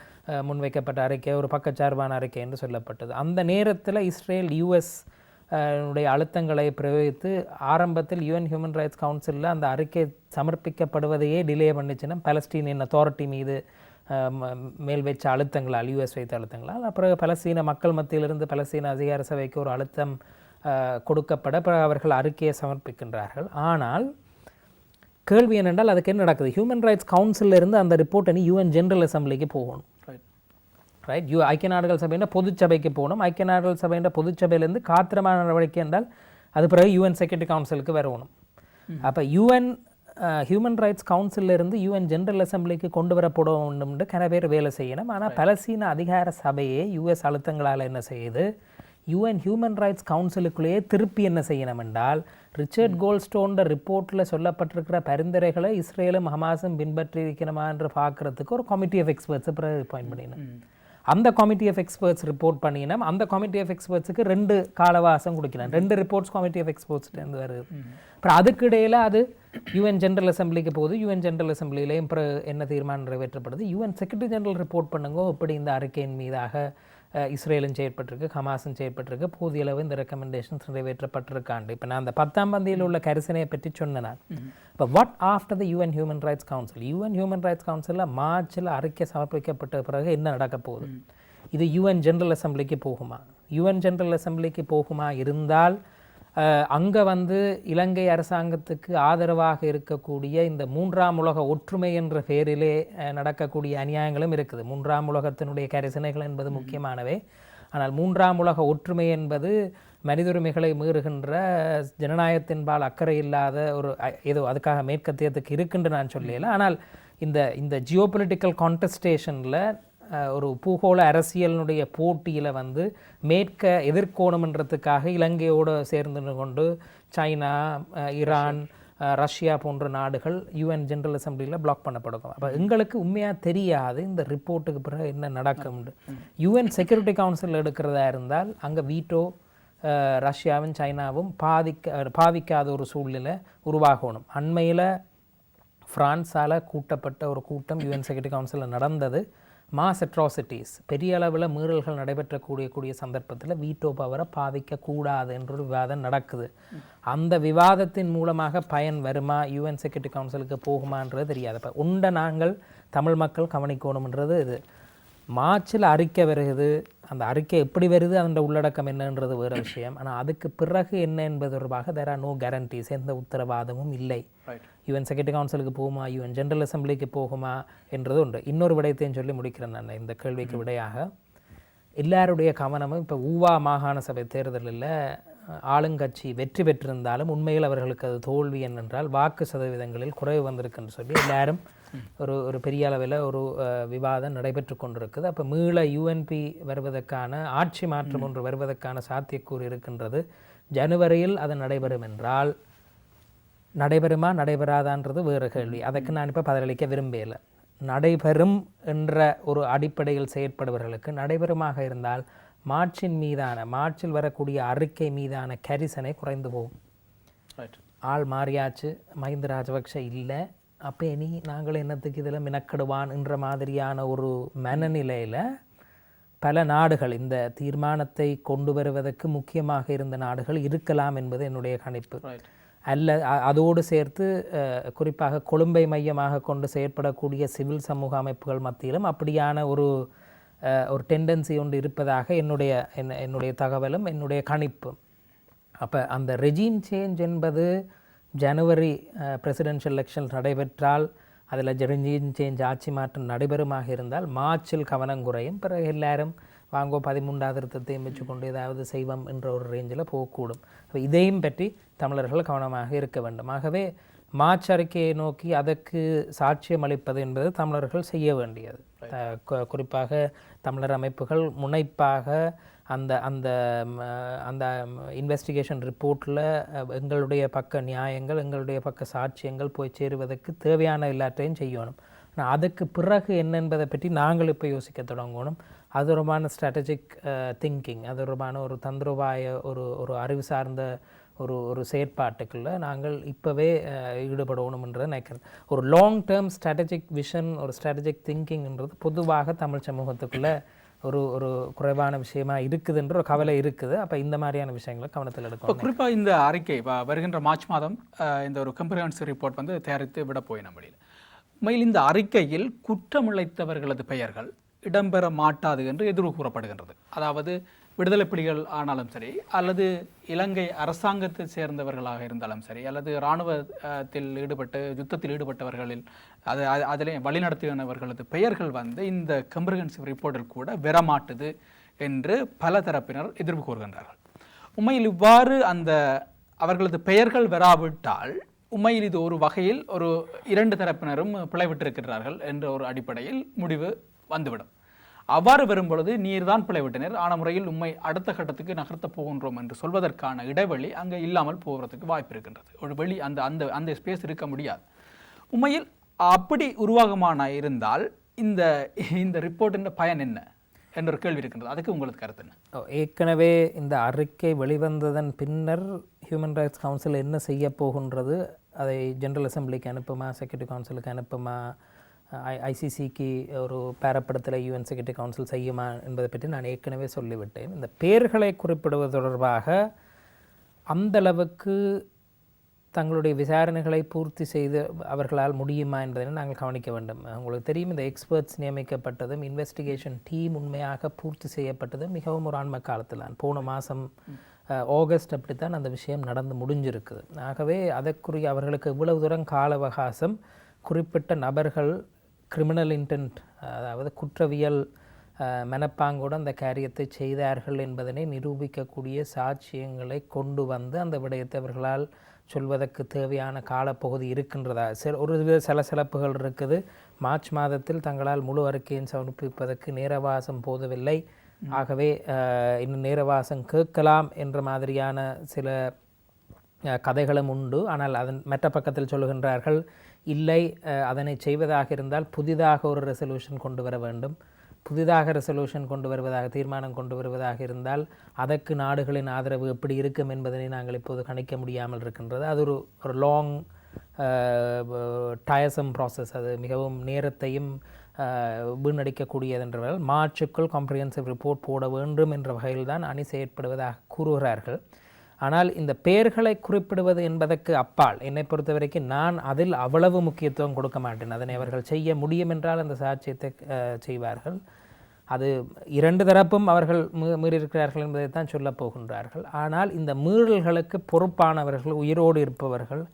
[SPEAKER 2] முன்வைக்கப்பட்ட அறிக்கை, ஒரு பக்கச்சார்பான அறிக்கை என்று சொல்லப்பட்டது. அந்த நேரத்தில் இஸ்ரேல் US உடைய அழுத்தங்களை பிரயோகித்து ஆரம்பத்தில் UN ஹியூமன் ரைட்ஸ் கவுன்சிலில் அந்த அறிக்கை சமர்ப்பிக்கப்படுவதையே டிலே பண்ணிச்சுன்னா பாலஸ்தீனியன் அத்தாரிட்டி மீது மேல் வைச்ச அழுத்தங்களால், US வைத்த அழுத்தங்களால், அப்புறம் பலஸ்தீன மக்கள் மத்தியிலிருந்து பலஸ்தீன அதிகார சபைக்கு ஒரு அழுத்தம் கொடுக்கப்பட பிறகு அவர்கள் அறிக்கையை சமர்ப்பிக்கின்றார்கள். ஆனால் கேள்வி என்னென்றால் அதுக்கு என்ன நடக்குது? ஹியூமன் ரைட்ஸ் கவுன்சிலில் இருந்து அந்த ரிப்போர்ட் அணி UN ஜெனரல் அசம்பிளிக்கு போகணும். ரைட், ஐக்கிய நாடுகள் சபையின் பொதுச்சபைக்கு போகணும். ஐக்கிய நாடுகள் சபையின் பொதுச்சபையிலேருந்து காத்திரமான நடவடிக்கை என்றால் அது பிறகு UN செக்யூரிட்டி கவுன்சிலுக்கு வரணும். அப்போ UN ஹியூமன் ரைட்ஸ் கவுன்சிலில் இருந்து UN ஜெனரல் அசம்பிளிக்கு கொண்டு வரப்பட வேண்டும் என்று கன பேர் வேலை செய்யணும். ஆனால் பலஸ்தீன அதிகார சபையே US அழுத்தங்களால் என்ன செய்யுது, UN ஹியூமன் ரைட்ஸ் கவுன்சிலுக்குள்ளேயே திருப்பி என்ன செய்யணும் என்றால் ரிச்சர்ட் கோல்ட்ஸ்டோன் ரிப்போர்ட்டில் சொல்லப்பட்டிருக்கிற பரிந்துரைகளை இஸ்ரேலும் ஹமாஸும் பின்பற்றி இருக்கணுமா என்று பார்க்குறதுக்கு ஒரு கமிட்டி ஆஃப் எக்ஸ்பர்ட்ஸை பிறகு அப்பாயிண்ட் பண்ணினோம். அந்த கமிட்டி ஆஃப் எக்ஸ்பர்ட்ஸ் ரிப்போர்ட் பண்ணினோம். அந்த கமிட்டி ஆஃப் எக்ஸ்பர்ட்ஸுக்கு 2 காலவாசம் கொடுக்கலாம். 2 ரிப்போர்ட்ஸ் கமிட்டி ஆஃப் எக்ஸ்பர்ட்ஸ்லேருந்து வருது. அப்புறம் அதுக்கு இடையில் அது UN ஜெனரல் அசம்பிளிக்கு போகுது. UN ஜெனரல் அசம்பிளிலேயும் அப்புறம் என்ன தீர்மானம் நிறைவேற்றப்படுது, UN செக்ரட்டரி ஜெனரல் ரிப்போர்ட் பண்ணுங்க இப்படி இந்த அறிக்கையின் மீதாக இஸ்ரேலும் செயற்பட்டிருக்கு, ஹமாஸும் செயற்பட்டிருக்கு, போதிய அளவு இந்த ரெக்கமெண்டேஷன்ஸ் நிறைவேற்றப்பட்டிருக்காண்டு. இப்போ நான் அந்த 10ஆம் பந்தியில் உள்ள கரிசனையை பற்றி சொன்னேன். இப்போ what after the UN human rights council? UN human rights கவுன்சிலில் மார்ச்சில் அறிக்கை சமர்ப்பிக்கப்பட்ட பிறகு என்ன நடக்க போகுது? இது UN ஜெனரல் அசம்பிளிக்கு போகுமா? UN ஜெனரல் அசம்பிளிக்கு போகுமா இருந்தால் அங்கே இலங்கை அரசாங்கத்துக்கு ஆதரவாக இருக்கக்கூடிய இந்த 3ஆம் உலக ஒற்றுமை என்ற பெயரிலே நடக்கக்கூடிய அநியாயங்களும் இருக்குது. 3ஆம் உலகத்தினுடைய கரிசனைகள் என்பது முக்கியமானவை. ஆனால் 3ஆம் உலக ஒற்றுமை என்பது மனித உரிமைகளை மீறுகின்ற, ஜனநாயகத்தின்பால் அக்கறை இல்லாத ஒரு ஏதோ அதுக்காக மேற்கத்தியத்துக்கு இருக்குன்னு நான் சொல்லல. ஆனால் இந்த ஜியோபொலிட்டிக்கல் கான்டெஸ்டேஷனில் ஒரு பூகோள அரசியலினுடைய போட்டியில் மேற்க எதிர்கோணம்ன்றதுக்காக இலங்கையோடு சேர்ந்து கொண்டு சைனா, ஈரான், ரஷ்யா போன்ற நாடுகள் UN ஜெனரல் அசம்பிளியில் பிளாக் பண்ணப்படும். அப்போ எங்களுக்கு உண்மையாக தெரியாது இந்த ரிப்போர்ட்டுக்கு பிறகு என்ன நடக்கும். UN செக்யூரிட்டி கவுன்சில் எடுக்கிறதா இருந்தால் அங்கே வீட்டோ ரஷ்யாவும் சைனாவும் பாதிக்காத ஒரு சூழ்நிலை உருவாகணும். அண்மையில் ஃப்ரான்ஸால் கூட்டப்பட்ட ஒரு கூட்டம் UN செக்யூரிட்டி கவுன்சிலில் நடந்தது. மாஸ் அட்ராசிட்டிஸ் பெரிய அளவில் மீறல்கள் நடைபெற்றக்கூடிய சந்தர்ப்பத்தில் வீட்டோ பவரை பாதிக்கக்கூடாது என்ற ஒரு விவாதம் நடக்குது. அந்த விவாதத்தின் மூலமாக பயன் வருமா, யூஎன் செக்யூரிட்டி கவுன்சிலுக்கு போகுமான்றது தெரியாது. இப்போ உண்டை நாங்கள் தமிழ் மக்கள் கவனிக்கணும்ன்றது இது. மார்ச்சில் அறிக்கை வருகிறது, அந்த அறிக்கை எப்படி வருது, அதன் உள்ளடக்கம் என்னன்றது வேறு விஷயம். ஆனால் அதுக்கு பிறகு என்ன என்பது தொடர்பாக தேர் ஆர் நோ கேரண்டிஸ், எந்த உத்தரவாதமும் இல்லை. யூஎன் செக்யூரிட்டி கவுன்சிலுக்கு போகுமா, யூஎன் ஜெனரல் அசம்பிளிக்கு போகுமா என்றது உண்டு. இன்னொரு விடயத்தையும் சொல்லி முடிக்கிறேன் நான் இந்த கேள்விக்கு விடையாக. எல்லாருடைய கவனமும் இப்போ ஊவா மாகாண சபை தேர்தலில் ஆளுங்கட்சி வெற்றி பெற்றிருந்தாலும் உண்மையில் அவர்களுக்கு அது தோல்வி என்னென்றால் வாக்கு சதவீதங்களில் குறைவு வந்திருக்குன்னு சொல்லி எல்லாரும் ஒரு பெரிய அளவில் ஒரு விவாதம் நடைபெற்று கொண்டிருக்குது. அப்போ மீள யூஎன்பி வருவதற்கான ஆட்சி மாற்றம் ஒன்று வருவதற்கான சாத்தியக்கூறு இருக்கின்றது. ஜனவரியில் அது நடைபெறும் என்றால் நடைபெறுமா நடைபெறாதான்றது வேறு கேள்வி. அதுக்கு நான் இப்போ பதிலளிக்க விரும்பலை. நடைபெறும் என்ற ஒரு அடிப்படையில் செயற்படுபவர்களுக்கு நடைபெறுமாக இருந்தால் மார்ச்சில் வரக்கூடிய அறிக்கை மீதான கரிசனை குறைந்து போகும். ஆள் மாறியாச்சு, மஹிந்த ராஜபக்ஷ இல்லை, அப்போ இனி நாங்கள் என்னத்துக்கு இதில் மினக்கெடுவான் என்ற மாதிரியான ஒரு மனநிலையில் பல நாடுகள் இந்த தீர்மானத்தை கொண்டு வருவதற்கு முக்கியமாக இருந்த நாடுகள் இருக்கலாம் என்பது என்னுடைய கணிப்பு. அல்ல அதோடு சேர்த்து குறிப்பாக கொழும்பை மையமாக கொண்டு செயற்படக்கூடிய சிவில் சமூக அமைப்புகள் மத்தியிலும் அப்படியான ஒரு டெண்டன்சி ஒன்று இருப்பதாக என்னுடைய தகவலும் என்னுடைய கணிப்பு. அப்போ அந்த ரெஜீம் சேஞ்ச் என்பது ஜனவரி பிரசிடென்ஷியல் எலெக்ஷன் நடைபெற்றால் அதில் ரெஜீம் சேஞ்ச் ஆட்சி மாற்றம் நடைபெறுமாக இருந்தால் மார்ச்சில் கவனம் குறையும். பிறகு எல்லாரும் வாங்கோ 13வது திருத்தத்தையும் வச்சுக்கொண்டு ஏதாவது செய்வோம் என்ற ஒரு ரேஞ்சில் போகக்கூடும். இதையும் பற்றி தமிழர்கள் கவனமாக இருக்க வேண்டும். ஆகவே மார்ச் அறிக்கையை நோக்கி அதற்கு சாட்சியம் அளிப்பது என்பது தமிழர்கள் செய்ய வேண்டியது. குறிப்பாக தமிழர் அமைப்புகள் முனைப்பாக அந்த அந்த அந்த இன்வெஸ்டிகேஷன் ரிப்போர்ட்டில் எங்களுடைய பக்க நியாயங்கள், எங்களுடைய பக்க சாட்சியங்கள் போய் சேருவதற்கு தேவையான எல்லாத்தையும் செய்யணும். ஆனால் அதுக்கு பிறகு என்னென்பதை பற்றி நாங்கள் இப்போ யோசிக்க தொடங்கணும். அது ஒருமான ஸ்ட்ராட்டஜிக் திங்கிங், அது ஒருமான ஒரு தந்திரோபாய ஒரு அறிவு சார்ந்த ஒரு செயற்பாட்டுக்குள்ள நாங்கள் இப்போவே ஈடுபடணும்ன்றதை நினைக்கிறேன். ஒரு லாங் டேர்ம் ஸ்ட்ராட்டஜிக் விஷன், ஒரு ஸ்ட்ராட்டஜிக் திங்கிங்ன்றது பொதுவாக தமிழ் சமூகத்துக்குள்ளே ஒரு குறைவான விஷயமா இருக்குதுன்ற ஒரு கவலை இருக்குது. அப்போ இந்த மாதிரியான விஷயங்களை கவனத்தில் எடுக்கணும்.
[SPEAKER 1] குறிப்பாக இந்த அறிக்கை வருகின்ற மார்ச் மாதம் இந்த ஒரு கம்ப்ரிஹென்சிவ் ரிப்போர்ட் தயாரித்து விட போயின முடியல. உண்மையில் இந்த அறிக்கையில் குற்றமிழைத்தவர்களது பெயர்கள் இடம்பெற மாட்டாது என்று எதிர்வு கூறப்படுகின்றது. அதாவது விடுதலை புலிகள் ஆனாலும் சரி, அல்லது இலங்கை அரசாங்கத்தை சேர்ந்தவர்களாக இருந்தாலும் சரி, அல்லது இராணுவத்தில் யுத்தத்தில் ஈடுபட்டவர்களில் அதிலே வழிநடத்தினவர்களது பெயர்கள் இந்த கம்ப்ரிஹென்சிவ் ரிப்போர்ட்டில் கூட வரமாட்டுது என்று பல தரப்பினர் எதிர்ப்பு கூறுகின்றார்கள். உண்மையில் இவ்வாறு அவர்களது பெயர்கள் வராவிட்டால் உண்மையில் இது ஒரு வகையில் ஒரு இரண்டு தரப்பினரும் பிழைவிட்டிருக்கிறார்கள் என்ற ஒரு அடிப்படையில் முடிவு வந்துவிடும். அவ்வாறு வரும்பொழுது நீர்தான் பிழைவிட்டனர் ஆன முறையில் உண்மை அடுத்த கட்டத்துக்கு நகர்த்த போகின்றோம் என்று சொல்வதற்கான இடைவெளி அங்கே இல்லாமல் போகிறதுக்கு வாய்ப்பு இருக்கின்றது. ஒரு வெளி அந்த ஸ்பேஸ் இருக்க முடியாது. உண்மையில் அப்படி உருவாகமான இருந்தால் இந்த ரிப்போர்ட்டின் பயன் என்ன என்ற ஒரு கேள்வி இருக்கின்றது. அதுக்கு உங்களுக்கு கருத்து என்ன?
[SPEAKER 2] ஏற்கனவே இந்த அறிக்கை வெளிவந்ததன் பின்னர் ஹியூமன் ரைட்ஸ் கவுன்சில் என்ன செய்ய போகின்றது, அதை ஜெனரல் அசம்பிளிக்கு அனுப்புமா, செக்யூரிட்டி கவுன்சிலுக்கு அனுப்புமா, ஐசிசிக்கு ஒரு பேரப்படத்தில் யூஎன் செக்யூரிட்டி கவுன்சில் செய்யுமா என்பதை பற்றி நான் ஏற்கனவே சொல்லிவிட்டேன். இந்த பெயர்களை குறிப்பிடுவது தொடர்பாக அந்தளவுக்கு தங்களுடைய விசாரணைகளை பூர்த்தி செய்து அவர்களால் முடியுமா என்பதை நாங்கள் கவனிக்க வேண்டும். உங்களுக்கு தெரியும், இந்த எக்ஸ்பர்ட்ஸ் நியமிக்கப்பட்டதும் இன்வெஸ்டிகேஷன் டீம் உண்மையாக பூர்த்தி செய்யப்பட்டதும் மிகவும் ஒரு ஆன்ம காலத்தில் தான் போன மாதம் ஆகஸ்ட் அப்படித்தான் அந்த விஷயம் நடந்து முடிஞ்சிருக்குது. ஆகவே அதற்குரிய அவர்களுக்கு இவ்வளவு தூரம் கால அவகாசம், குறிப்பிட்ட நபர்கள் கிரிமினல் இன்டென்ட், அதாவது குற்றவியல் மனப்பாங்கோடு அந்த காரியத்தை செய்தார்கள் என்பதனை நிரூபிக்கக்கூடிய சாட்சியங்களை கொண்டு அந்த விடயத்தை அவர்களால் சொல்வதற்கு தேவையான காலப்பகுதி இருக்கின்றதா? ஒரு சலசலப்புகள் இருக்குது. மார்ச் மாதத்தில் தங்களால் முழு அறிக்கையை சமர்ப்பிப்பதற்கு நேரவாசம் போதவில்லை, ஆகவே இன்னும் நேரவாசம் கேட்கலாம் என்ற மாதிரியான சில கதைகளும் உண்டு. ஆனால் அதன் மற்ற பக்கத்தில் சொல்லுகின்றார்கள், இல்லை, அதனை செய்வதாக இருந்தால் புதிதாக ஒரு ரெசல்யூஷன் கொண்டு வர வேண்டும். புதிதாக ரெசல்யூஷன் கொண்டு வருவதாக, தீர்மானம் கொண்டு வருவதாக இருந்தால் அதற்கு நாடுகளின் ஆதரவு எப்படி இருக்கும் என்பதனை நாங்கள் இப்போது கணிக்க முடியாமல் இருக்கின்றது. அது ஒரு லாங் டயர்சம் ப்ராசஸ். அது மிகவும் நேரத்தையும் வீணடிக்கக்கூடியதென்றவர்கள் மார்ச்சுக்குள் காம்ப்ரிஹென்சிவ் ரிப்போர்ட் போட வேண்டும் என்ற வகையில் தான் அணி செயற்படுவதாக கூறுகிறார்கள். ஆனால் இந்த பெயர்களை குறிப்பிடுவது என்பதற்கு அப்பால் என்னை பொறுத்த வரைக்கும் நான் அதில் அவ்வளவு முக்கியத்துவம் கொடுக்க மாட்டேன். அதனை அவர்கள் செய்ய முடியும் என்றால் அந்த சாட்சியத்தை செய்வார்கள். அது இரண்டு தரப்பும் அவர்கள் மீறியிருக்கிறார்கள் என்பதை தான் சொல்லப் போகின்றார்கள். ஆனால் இந்த மீறல்களுக்கு பொறுப்பானவர்கள், உயிரோடு இருப்பவர்கள்,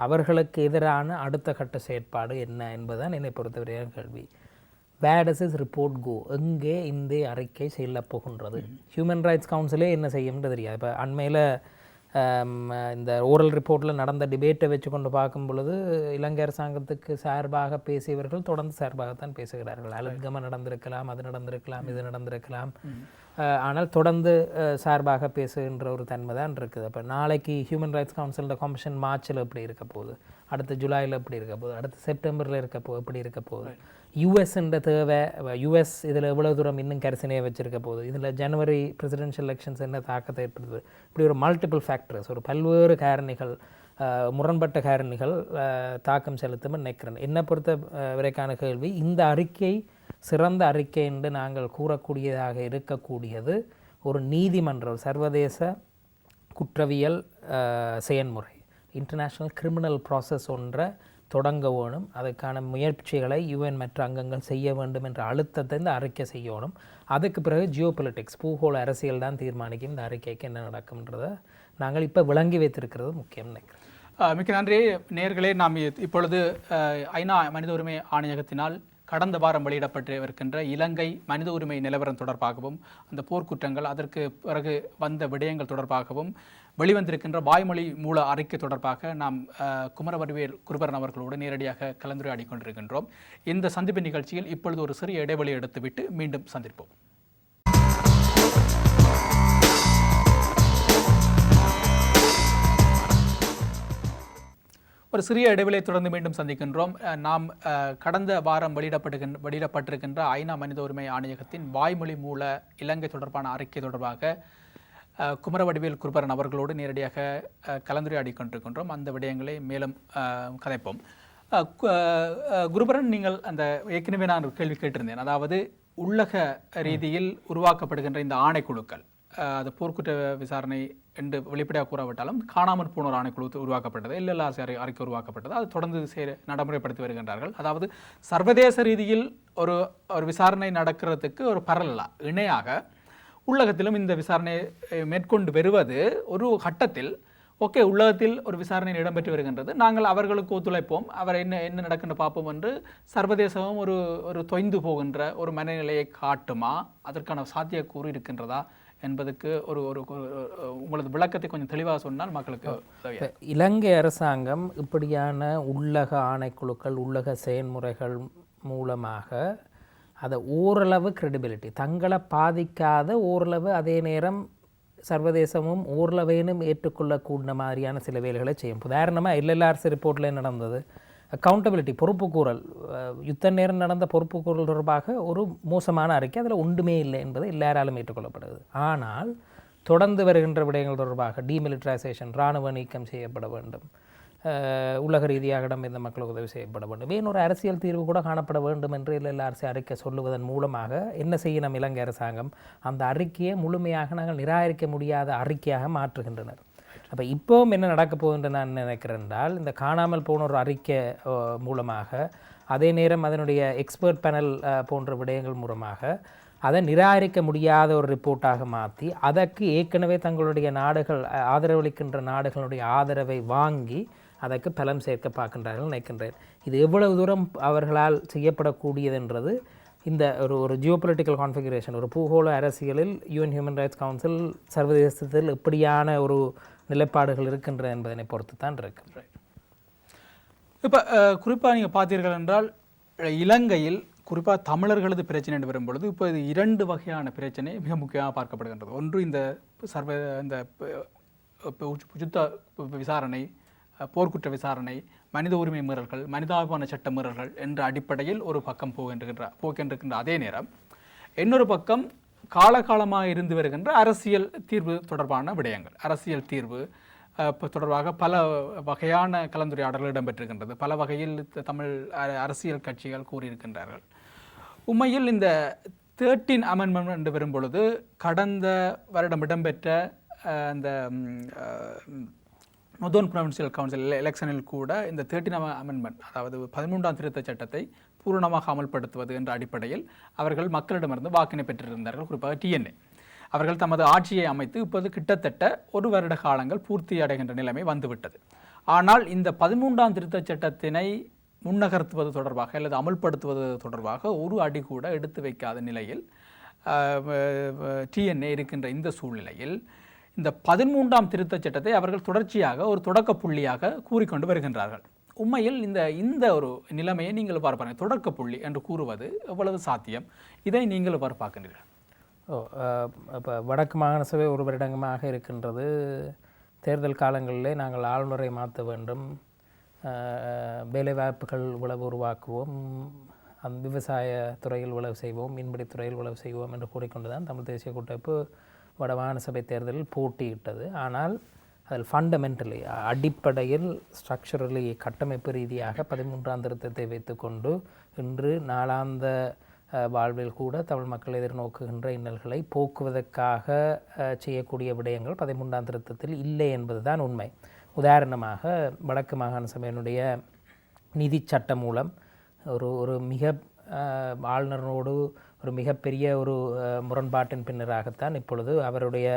[SPEAKER 2] அவர்களுக்கு எதிரான அடுத்த கட்ட செயற்பாடு என்ன என்பதுதான் என்னை பொறுத்தவரையான கேள்வி. வேர் டஸ் இஸ் ரிப்போர்ட் கோ? எங்கே இந்த அறிக்கை செல்லப் போகின்றது? ஹியூமன் ரைட்ஸ் கவுன்சிலே என்ன செய்யும்னு தெரியாது. இப்போ அண்மையில் இந்த ஓரல் ரிப்போர்ட்டில் நடந்த டிபேட்டை வச்சு கொண்டு பார்க்கும் பொழுது இலங்கை அரசாங்கத்துக்கு சார்பாக பேசியவர்கள் தொடர்ந்து சார்பாகத்தான் பேசுகிறார்கள். அலுவலகமாக நடந்திருக்கலாம், அது நடந்திருக்கலாம், இது நடந்திருக்கலாம், ஆனால் தொடர்ந்து சார்பாக பேசுகின்ற ஒரு தன்மை தான் இருக்குது. அப்போ நாளைக்கு ஹியூமன் ரைட்ஸ் கவுன்சிலோட கமிஷன் மார்ச்சில் எப்படி இருக்க போகுது, அடுத்த ஜூலையில் எப்படி இருக்க போகுது, அடுத்த செப்டம்பரில் எப்படி இருக்க போகுது, யூஎஸ்ன்ற தேவை, யூஎஸ் இதில் எவ்வளோ தூரம் இன்னும் கரிசனையை வச்சுருக்க போகுது, இதில் ஜனவரி பிரசிடென்ஷியல் எலெக்ஷன்ஸ் என்ன தாக்கத்தை ஏற்படுது, இப்படி ஒரு மல்டிபிள் ஃபேக்டர்ஸ், ஒரு பல்வேறு காரணிகள், முரண்பட்ட காரணிகள் தாக்கம் செலுத்தும் நினைக்கிறேன். என்னை பொறுத்த வரைக்கான கேள்வி, இந்த அறிக்கை சிறந்த அறிக்கை என்று நாங்கள் கூறக்கூடியதாக இருக்கக்கூடியது ஒரு நீதிமன்றம், சர்வதேச குற்றவியல் செயன்முறை, இன்டர்நேஷ்னல் கிரிமினல் ப்ராசஸ் ஒன்றை தொடங்க வேணும். அதுக்கான முயற்சிகளை யுஎன் மற்ற அங்கங்கள் செய்ய வேண்டும் என்ற அழுத்தத்தை இந்த அறிக்கை செய்யணும். அதுக்கு பிறகு ஜியோ பொலிட்டிக்ஸ், பூகோள அரசியல் தான் தீர்மானிக்கும் இந்த அறிக்கைக்கு என்ன நடக்கும்ன்றதை நாங்கள் இப்போ விளங்கி வைத்திருக்கிறது முக்கியம் நினைக்கிறேன்.
[SPEAKER 1] மிக்க நன்றி நேயர்களே. நாம் இப்பொழுது ஐநா மனித உரிமை ஆணையகத்தினால் கடந்த வாரம் வெளியிடப்பட்டிருக்கின்ற இலங்கை மனித உரிமை நிலவரம் தொடர்பாகவும், அந்த போர்க்குற்றங்கள், அதற்கு பிறகு வந்த விடயங்கள் தொடர்பாகவும் வெளிவந்திருக்கின்ற வாய்மொழி மூல அறிக்கை தொடர்பாக நாம் குமரவடிவேல் குருபரன் அவர்களோடு நேரடியாக கலந்துரையாடி கொண்டிருக்கின்றோம். இந்த சந்திப்பு நிகழ்ச்சியில் இப்பொழுது ஒரு சிறிய இடைவெளி எடுத்துவிட்டு மீண்டும் சந்திப்போம். ஒரு சிறிய இடைவெளியை தொடர்ந்து மீண்டும் சந்திக்கின்றோம். நாம் கடந்த வாரம் வெளியிடப்பட்டிருக்கின்ற ஐநா மனித உரிமை ஆணையகத்தின் வாய்மொழி மூல இலங்கை தொடர்பான அறிக்கை தொடர்பாக குமரவடிவேல் குருபரன் அவர்களோடு நேரடியாக கலந்துரையாடி கொண்டிருக்கின்றோம். அந்த விடயங்களை மேலும் கதைப்போம். குருபரன், நீங்கள் அந்த ஏற்கனவே நான் ஒரு கேள்வி கேட்டிருந்தேன். அதாவது உள்ளக ரீதியில் உருவாக்கப்படுகின்ற இந்த ஆணைக்குழுக்கள், அது போர்க்குற்ற விசாரணை என்று வெளிப்படையாக கூறப்பட்டாலும் காணாமல் போன ஒரு ஆணைக்குழு உருவாக்கப்பட்டது, எல்எல்ஆர்சி அறிக்கை உருவாக்கப்பட்டது, அது தொடர்ந்து நடைமுறைப்படுத்தி வருகின்றார்கள். அதாவது சர்வதேச ரீதியில் ஒரு விசாரணை நடக்கிறதுக்கு ஒரு பரலா இணையாக உள்ளகத்திலும் இந்த விசாரணையை மேற்கொண்டு வருவது ஒரு கட்டத்தில் ஓகே, உள்ளகத்தில் ஒரு விசாரணை இடம்பெற்று வருகின்றது, நாங்கள் அவர்களுக்கு ஒத்துழைப்போம், அவர் என்ன நடக்கின்ற பார்ப்போம் என்று சர்வதேசமும் ஒரு தொய்ந்து போகின்ற ஒரு மனநிலையை காட்டுமா? அதற்கான சாத்தியக்கூறு இருக்கின்றதா என்பதுக்கு ஒரு உங்களது விளக்கத்தை கொஞ்சம் தெளிவாக சொன்னால் மக்களுக்கு.
[SPEAKER 2] இலங்கை அரசாங்கம் இப்படியான உள்ளக ஆணைக்குழுக்கள், உள்ளக செயல்முறைகள் மூலமாக அதை ஓரளவு கிரெடிபிலிட்டி, தங்களை பாதிக்காத ஓரளவு, அதே நேரம் சர்வதேசமும் ஓரளவேனும் ஏற்றுக்கொள்ளக்கூடிய மாதிரியான சில வேலைகளை செய்யும். உதாரணமாக எல்எல்ஆர்சி ரிப்போர்ட்டில் நடந்தது அக்கௌண்டபிலிட்டி, பொறுப்புக்கூறல், யுத்த நேரம் நடந்த பொறுப்புக்கூறல் தொடர்பாக ஒரு மோசமான அறிக்கை, அதில் ஒன்றுமே இல்லை என்பது எல்லாராலும் ஏற்றுக்கொள்ளப்படுது. ஆனால் தொடர்ந்து வருகின்ற விடயங்கள் தொடர்பாக டீமிலிட்டரைசேஷன், இராணுவ நீக்கம் செய்யப்பட வேண்டும், உலக ரீதியாக இடம்பெயர்ந்த மக்களுக்கு உதவி செய்யப்பட வேண்டும், இன்னொரு அரசியல் தீர்வு கூட காணப்பட வேண்டும் என்று எல்எல்ஆர்சி அறிக்கை சொல்லுவதன் மூலமாக என்ன செய்யணும் இலங்கை அரசாங்கம்? அந்த அறிக்கையை முழுமையாக நாங்கள் நிராகரிக்க முடியாத அறிக்கையாக மாற்றுகின்றனர். அப்போ இப்போவும் என்ன நடக்க போகுதுன்னு நான் நினைக்கிறேன் என்றால், இந்த காணாமல் போன ஒரு அறிக்கை மூலமாக, அதே நேரம் அதனுடைய எக்ஸ்பர்ட் பேனல் போன்ற விடயங்கள் மூலமாக அதை நிராகரிக்க முடியாத ஒரு ரிப்போர்ட்டாக மாற்றி, அதற்கு ஏற்கனவே தங்களுடைய நாடுகள் ஆதரவளிக்கின்ற நாடுகளுடைய ஆதரவை வாங்கி அதற்கு பலம் சேர்க்க பார்க்கின்றார்கள் நினைக்கின்றேன். இது எவ்வளவு தூரம் அவர்களால் செய்யப்படக்கூடியதுன்றது இந்த ஒரு ஜியோ பொலிட்டிக்கல் கான்ஃபிகரேஷன், ஒரு பூகோள அரசியலில் யுஎன் ஹியூமன் ரைட்ஸ் கவுன்சில் சர்வதேசத்தில் எப்படியான ஒரு நிலைப்பாடுகள் இருக்கின்ற என்பதனை பொறுத்து தான் இருக்கு.
[SPEAKER 1] இப்போ குறிப்பாக நீங்கள் பார்த்தீர்கள் என்றால், இலங்கையில் குறிப்பாக தமிழர்களது பிரச்சனை என்று வரும்பொழுது இப்போ இது இரண்டு வகையான பிரச்சனை மிக முக்கியமாக பார்க்கப்படுகின்றது. ஒன்று இந்த யுத்த விசாரணை, போர்க்குற்ற விசாரணை, மனித உரிமை மீறல்கள், மனிதாபிமான சட்ட மீறல்கள் என்ற அடிப்படையில் ஒரு பக்கம் போகின்ற அதே நேரம் இன்னொரு பக்கம் காலகாலமாக இருந்து வருகின்ற அரசியல் தீர்வு தொடர்பான விடயங்கள், அரசியல் தீர்வு தொடர்பாக பல வகையான கலந்துரையாடல்கள் இடம்பெற்றிருக்கின்றது. பல வகையில் தமிழ் அரசியல் கட்சிகள் கூறியிருக்கின்றார்கள். உண்மையில் இந்த 13 அமெண்ட்மெண்ட் என்று வரும் பொழுது கடந்த வருடம் இடம்பெற்ற அந்த நொதர்ன் ப்ரொவின்சியல் கவுன்சில் எலெக்ஷனில் கூட இந்த 13 அமெண்ட்மெண்ட், அதாவது 13ஆம் திருத்தச் சட்டத்தை பூரணமாக அமல்படுத்துவது என்ற அடிப்படையில் அவர்கள் மக்களிடமிருந்து வாக்கினை பெற்றிருந்தார்கள். குறிப்பாக டிஎன்ஏ அவர்கள் தமது ஆட்சியை அமைத்து இப்போது கிட்டத்தட்ட 1 வருட காலங்கள் பூர்த்தி அடைகின்ற நிலைமை வந்துவிட்டது. ஆனால் இந்த 13ஆம் திருத்தச் சட்டத்தினை முன்னகர்த்துவது தொடர்பாக அல்லது அமல்படுத்துவது தொடர்பாக ஒரு அடி கூட எடுத்து வைக்காத நிலையில் டிஎன்ஏ இருக்கின்ற இந்த சூழ்நிலையில் இந்த 13ஆம் திருத்தச் சட்டத்தை அவர்கள் தொடர்ச்சியாக ஒரு தொடக்க புள்ளியாக கூறிக்கொண்டு வருகின்றார்கள். உண்மையில் இந்த ஒரு நிலைமையை நீங்கள் பார்ப்பாங்க, தொடக்க புள்ளி என்று கூறுவது எவ்வளவு சாத்தியம்? இதை நீங்கள் பார்க்கின்றீர்கள்.
[SPEAKER 2] இப்போ வடக்கு மாகாண சபை ஒரு வருடங்கமாக இருக்கின்றது. தேர்தல் காலங்களிலே நாங்கள் ஆளுநரை மாற்ற வேண்டும், வேலைவாய்ப்புகள் உழவு உருவாக்குவோம், அந்த விவசாய துறையில் உழவு செய்வோம், மீன்பிடி துறையில் உழவு செய்வோம் என்று கூறிக்கொண்டு தான் தமிழ் தேசிய கூட்டமைப்பு வட மாகாண சபை தேர்தலில் போட்டியிட்டது. ஆனால் அதில் ஃபண்டமெண்டலி அடிப்படையில் ஸ்ட்ரக்சரலி கட்டமைப்பு ரீதியாக 13ஆம் திருத்தத்தை வைத்துக்கொண்டு இன்று நாளாந்த வாழ்வில் கூட தமிழ் மக்கள் எதிர்நோக்குகின்ற இன்னல்களை போக்குவதற்காக செய்யக்கூடிய விடயங்கள் 13ஆம் திருத்தத்தில் இல்லை என்பதுதான் உண்மை. உதாரணமாக வடக்கு மாகாண சபையினுடைய நிதி சட்டம் மூலம் ஒரு மிக ஆளுநரோடு ஒரு மிகப்பெரிய ஒரு முரண்பாட்டின் பின்னராகத்தான் இப்பொழுது அவருடைய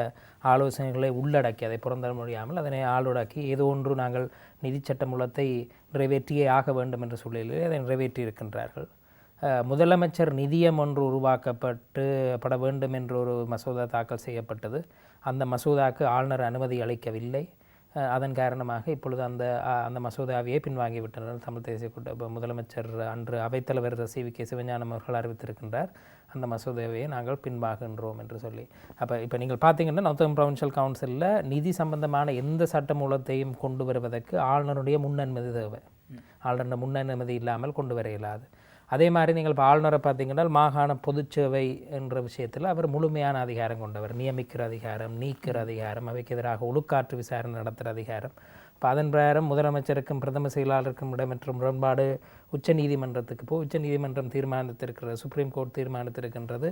[SPEAKER 2] ஆலோசனைகளை உள்ளடக்கி அதை புறந்தர முடியாமல் அதனை ஆளுடக்கி ஏதோ ஒன்று நாங்கள் நிதி சட்ட மூலத்தை நிறைவேற்றியே ஆக வேண்டும் என்ற சூழலில் அதை நிறைவேற்றி இருக்கின்றார்கள். முதலமைச்சர் நிதியம் ஒன்று உருவாக்கப்பட வேண்டும் என்ற ஒரு மசோதா தாக்கல் செய்யப்பட்டது. அந்த மசோதாவுக்கு ஆளுநர் அனுமதி அளிக்கவில்லை. அதன் காரணமாக இப்பொழுது அந்த மசோதாவையே பின்வாங்கிவிட்டனர் தமிழ் தேசிய கூட்ட முதலமைச்சர் அன்று அவைத்தலைவர் CVK சிவஞானம் அவர்கள் அறிவித்திருக்கின்றார், அந்த மசோதாவையே நாங்கள் பின்வாங்குகின்றோம் என்று சொல்லி. இப்போ நீங்கள் பார்த்தீங்கன்னா நார்த்தர்ன் ப்ரொவின்சியல் கவுன்சிலில் நிதி சம்பந்தமான எந்த சட்ட மூலத்தையும் கொண்டு வருவதற்கு ஆளுநருடைய முன்னனுமதி தேவை. ஆளுநருடைய முன்னனுமதி இல்லாமல் கொண்டு வர இயலாது. அதே மாதிரி நீங்கள் இப்போ ஆளுநரை பார்த்தீங்கன்னா மாகாண பொதுச்சேவை என்ற விஷயத்தில் அவர் முழுமையான அதிகாரம் கொண்டவர். நியமிக்கிற அதிகாரம், நீக்கிற அதிகாரம், அவைக்கு எதிராக ஒழுக்காற்று விசாரணை நடத்துகிற அதிகாரம். இப்போ அதன் பிரகாரம் முதலமைச்சருக்கும் பிரதம செயலாளருக்கும் இடம்பெற்ற முரண்பாடு உச்சநீதிமன்றத்துக்கு உச்சநீதிமன்றம் தீர்மானித்திருக்கிறது, சுப்ரீம் கோர்ட் தீர்மானித்திருக்கின்றது.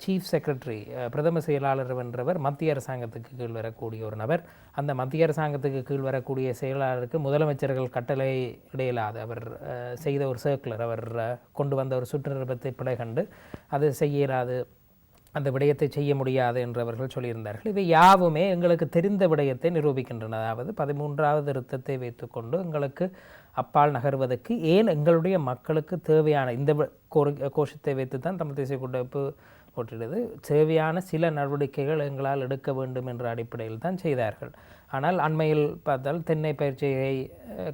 [SPEAKER 2] சீஃப் செக்ரட்டரி பிரதம செயலாளர் வென்றவர் மத்திய அரசாங்கத்துக்கு கீழ் வரக்கூடிய ஒரு நபர். அந்த மத்திய அரசாங்கத்துக்கு கீழ் வரக்கூடிய செயலாளருக்கு முதலமைச்சர்கள் கட்டளை இடையிலாது. அவர் செய்த ஒரு சர்க்குலர், அவர் கொண்டு வந்த ஒரு சுற்றுநிருபத்தை பிழை கண்டு அது செய்ய இயலாது, அந்த விடயத்தை செய்ய முடியாது என்று அவர்கள் சொல்லியிருந்தார்கள். இவை யாவுமே எங்களுக்கு தெரிந்த விடயத்தை நிரூபிக்கின்றன. அதாவது 13ஆவது திருத்தத்தை வைத்துக்கொண்டு எங்களுக்கு அப்பால் நகர்வதற்கு ஏன் எங்களுடைய மக்களுக்கு தேவையான இந்த கோஷத்தை வைத்து தான் தமிழ் தேசிய கூட்டமைப்பு போட்டியிடுது. தேவையான சில நடவடிக்கைகள் எங்களால் எடுக்க வேண்டும் என்ற அடிப்படையில் தான் செய்தார்கள். ஆனால் அண்மையில் பார்த்தால் தென்னை பயிற்சியை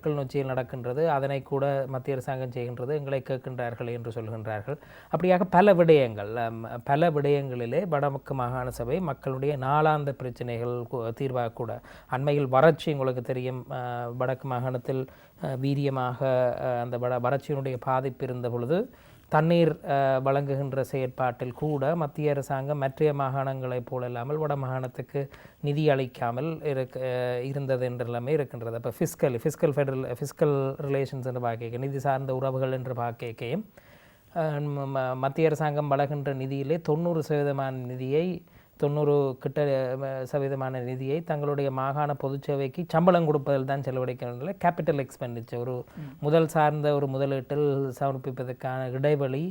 [SPEAKER 2] கிளிநொச்சியில் நடக்கின்றது, அதனை கூட மத்திய அரசாங்கம் செய்கின்றது, எங்களை கேட்கின்றார்கள் என்று சொல்கின்றார்கள். அப்படியாக பல விடயங்களிலே வடக்கு மாகாண சபை மக்களுடைய நாளாந்த பிரச்சனைகள் தீர்வாக கூட அண்மையில் வறட்சி உங்களுக்கு தெரியும். வடக்கு மாகாணத்தில் வீரியமாக அந்த வறட்சியினுடைய பாதிப்பு இருந்த பொழுது தண்ணீர் வழங்குகின்ற செயற்பாட்டில் கூட மத்திய அரசாங்கம் மற்ற மாகாணங்களைப் போல இல்லாமல் வட மாகாணத்துக்கு நிதி அளிக்காமல் இருந்தது என்றெல்லாமே இருக்கின்றது. அப்போ ஃபிஸ்கல் ரிலேஷன்ஸ் என்று பார்க்க, நிதி சார்ந்த உறவுகள் என்று பார்க்கையும் மத்திய அரசாங்கம் வழங்குகின்ற நிதியிலே 90% நிதியை 90% நிதியை தங்களுடைய மாகாண பொதுச்சேவைக்கு சம்பளம் கொடுப்பதில் தான் செலவழிக்கின்றன. கேபிட்டல் எக்ஸ்பெண்டிச்சர் ஒரு முதல் சார்ந்த ஒரு முதலீட்டில் சமர்ப்பிப்பதற்கான இடைவெளி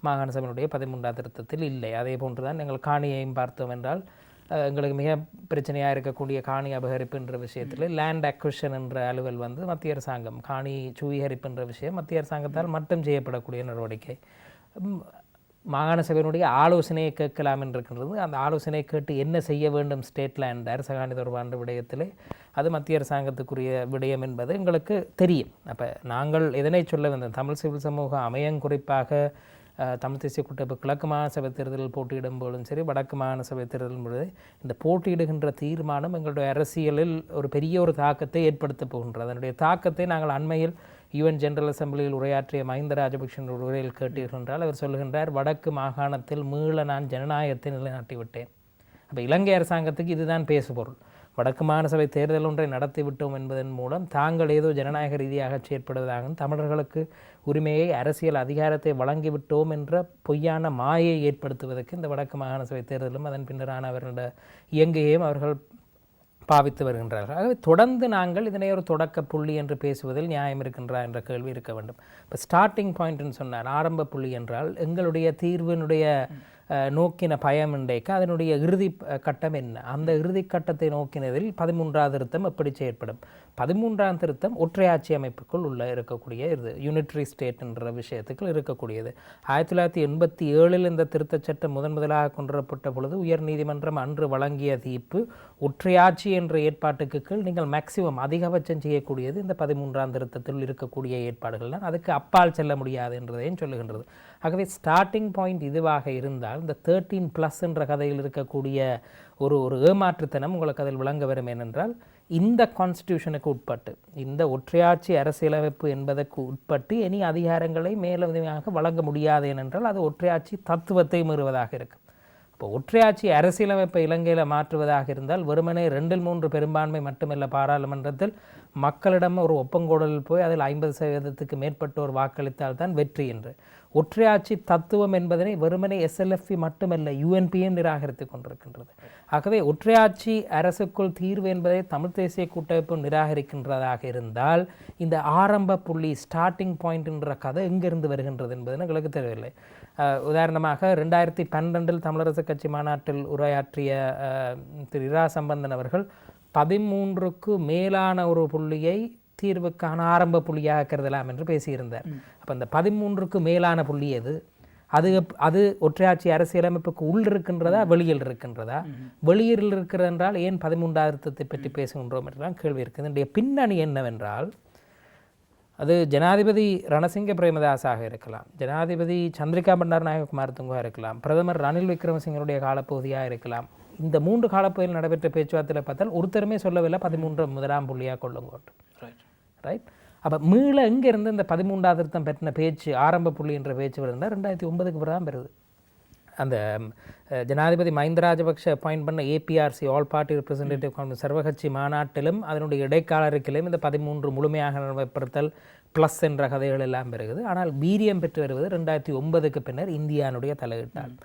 [SPEAKER 2] மாகாண சபையினுடைய 13ஆம் திருத்தத்தில் இல்லை. அதே போன்று தான் எங்கள் காணியையும் பார்த்தோம் என்றால் எங்களுக்கு மிக பிரச்சனையாக இருக்கக்கூடிய காணி அபகரிப்பு என்ற விஷயத்தில் லேண்ட் அக்விஷன் என்ற அலுவல் மத்திய அரசாங்கம், காணி சுவீகரிப்பு என்ற விஷயம் மத்திய அரசாங்கத்தால் மட்டும் செய்யப்படக்கூடிய நடவடிக்கை. மாகாண சபையினுடைய ஆலோசனையை கேட்கலாம் என்றிருக்கின்றது. அந்த ஆலோசனையை கேட்டு என்ன செய்ய வேண்டும் ஸ்டேட் லேண்ட் அரசகாணி தொடர்பான விடயத்திலே அது மத்திய அரசாங்கத்துக்குரிய விடயம் என்பது எங்களுக்கு தெரியும். அப்போ நாங்கள் எதனை சொல்ல வந்தோம், தமிழ் சிவில் சமூகம் அமையம் குறிப்பாக தமிழ் தேசிய கூட்டமைப்பு கிழக்கு மாகாண சபை தேர்தலில் போட்டியிடும் போதும் சரி, வடக்கு மாகாண சபை தேர்தலும் பொழுது இந்த போட்டியிடுகின்ற தீர்மானம் எங்களுடைய அரசியலில் ஒரு பெரிய ஒரு தாக்கத்தை ஏற்படுத்த போகின்றது. அதனுடைய தாக்கத்தை நாங்கள் அண்மையில் UN ஜெனரல் அசம்பிளியில் உரையாற்றிய மஹிந்த ராஜபக்ஷன் உரையில் கேட்டீர்கள் என்றால் அவர் சொல்லுகின்றார், வடக்கு மாகாணத்தில் மீள நான் ஜனநாயகத்தை நிலைநாட்டிவிட்டேன். அப்போ இலங்கை அரசாங்கத்துக்கு இதுதான் பேசுபொருள். வடக்கு மாகாண சபை தேர்தல் ஒன்றை நடத்திவிட்டோம் என்பதன் மூலம் தாங்கள் ஏதோ ஜனநாயக ரீதியாக செயற்படுவதாகவும் தமிழர்களுக்கு உரிமையை அரசியல் அதிகாரத்தை வழங்கிவிட்டோம் என்ற பொய்யான மாயை ஏற்படுத்துவதற்கு இந்த வடக்கு மாகாண சபை தேர்தலும் அதன் பின்னரான அவர்களுடைய இயங்கையையும் அவர்கள் பாவித்து வருகின்றார்கள். ஆகவே தொடர்ந்து நாங்கள் இதனை ஒரு தொடக்க புள்ளி என்று பேசுவதில் நியாயம் இருக்கின்றா என்ற கேள்வி இருக்க வேண்டும். இப்போ ஸ்டார்டிங் பாயிண்ட்னு சொன்னார், ஆரம்ப புள்ளி என்றால் எங்களுடைய தீர்வினுடைய நோக்கின பயம் இன்றைக்கு அதனுடைய இறுதி கட்டம் என்ன, அந்த இறுதி கட்டத்தை நோக்கினதில் 13ஆம் திருத்தம் எப்படி செயற்படும். 13ஆம் திருத்தம் ஒற்றையாட்சி அமைப்புக்குள் உள்ள இருக்கக்கூடிய இது யூனிட்ரி ஸ்டேட் என்ற விஷயத்துக்குள் இருக்கக்கூடியது. 1987 இந்த திருத்தச் சட்டம் முதலாக கொண்டுவரப்பட்ட பொழுது உயர்நீதிமன்றம் அன்று வழங்கிய தீர்ப்பு ஒற்றையாட்சி என்ற ஏற்பாட்டுக்கு கீழ் நீங்கள் மேக்சிமம் அதிகபட்சம் செய்யக்கூடியது இந்த 13ஆம் திருத்தத்தில் இருக்கக்கூடிய ஏற்பாடுகள் தான், அதுக்கு அப்பால் செல்ல முடியாது என்றதையும் சொல்லுகின்றது. ஆகவே ஸ்டார்டிங் பாயிண்ட் இதுவாக இருந்தால் இந்த 13+ என்ற கதையில் இருக்கக்கூடிய ஒரு ஏமாற்றுத்தனம் உங்களுக்கு அதில் விளங்க வரும். ஏனென்றால் இந்த கான்ஸ்டிடியூஷனுக்கு உட்பட்டு, இந்த ஒற்றையாட்சி அரசியலமைப்பு என்பதற்கு உட்பட்டு இனி அதிகாரங்களை மேலதிகமாக வழங்க முடியாது ஏனென்றால் அது ஒற்றையாட்சி தத்துவத்தை மீறுவதாக இருக்கும். இப்போ ஒற்றையாட்சி அரசியலமைப்பை இலங்கையில் மாற்றுவதாக இருந்தால் வெறுமனே 2/3 பெரும்பான்மை மட்டுமல்ல, பாராளுமன்றத்தில் மக்களிடம் ஒரு ஒப்பங்கோடலில் போய் அதில் 50% மேற்பட்டோர் வாக்களித்தால் தான் வெற்றி என்று. ஒற்றையாட்சி தத்துவம் என்பதனை வெறுமனே SLFP மட்டுமல்ல, UNPயும் நிராகரித்து கொண்டிருக்கின்றது. ஆகவே ஒற்றையாட்சி அரசுக்குள் தீர்வு என்பதை தமிழ் தேசிய கூட்டமைப்பு நிராகரிக்கின்றதாக இருந்தால் இந்த ஆரம்ப புள்ளி ஸ்டார்டிங் பாயிண்ட் என்ற கதை எங்கிருந்து வருகின்றது என்பது எங்களுக்கு தெரியவில்லை. உதாரணமாக 2012 தமிழரசு கட்சி மாநாட்டில் உரையாற்றிய திரு இரா சம்பந்தன் அவர்கள் 13க்கு மேலான ஒரு புள்ளியை தீர்வுக்கான ஆரம்ப புள்ளியாக கருதலாம் என்று பேசியிருந்தார். அப்போ அந்த 13க்கு மேலான புள்ளி அது ஒற்றையாட்சி அரசியலமைப்புக்கு உள் இருக்கின்றதா வெளியில் இருக்கின்றதா? வெளியில் இருக்கிறது என்றால் ஏன் 13ஆம் திருத்தத்தை பற்றி பேசுகின்றோம் என்றால் கேள்வி இருக்குது. இதனுடைய பின்னணி என்னவென்றால் அது ஜனாதிபதி ரணசிங்க பிரேமதாசாக இருக்கலாம், ஜனாதிபதி சந்திரிகா பண்டாரநாயக குமாரதுங்கா இருக்கலாம், பிரதமர் ரணில் விக்ரமசிங்கனுடைய காலப்பகுதியாக இருக்கலாம். இந்த 3 காலப்பகுதியில் நடைபெற்ற பேச்சுவார்த்தையில் பார்த்தால் ஒருத்தருமே சொல்லவில்லை 13 முதலாம் புள்ளியாக கொள்ளுங்கோட்டு. ரைட். அப்போ மீள எங்கேருந்து இந்த 13ஆம் திருத்தம் பற்றின பேச்சு ஆரம்ப புள்ளி என்ற பேச்சு வருதுன்னா 2009க்கு பிறகு தான் வருது. அந்த ஜனாதிபதி மஹிந்த ராஜபக்ஷ அப்பாயிண்ட் பண்ண APRC all party representative conference சர்வகட்சி மாநாட்டிலும் அதனுடைய இடைக்கால அறிக்கையிலும் இந்த 13 முழுமையாக நடைபெறுத்தல் ப்ளஸ் என்ற கதைகள் எல்லாம் பெறுகிறது. ஆனால் வீரியம் பெற்று வருவது 2009க்கு பின்னர் இந்தியாவுடைய தலையிட்டால்.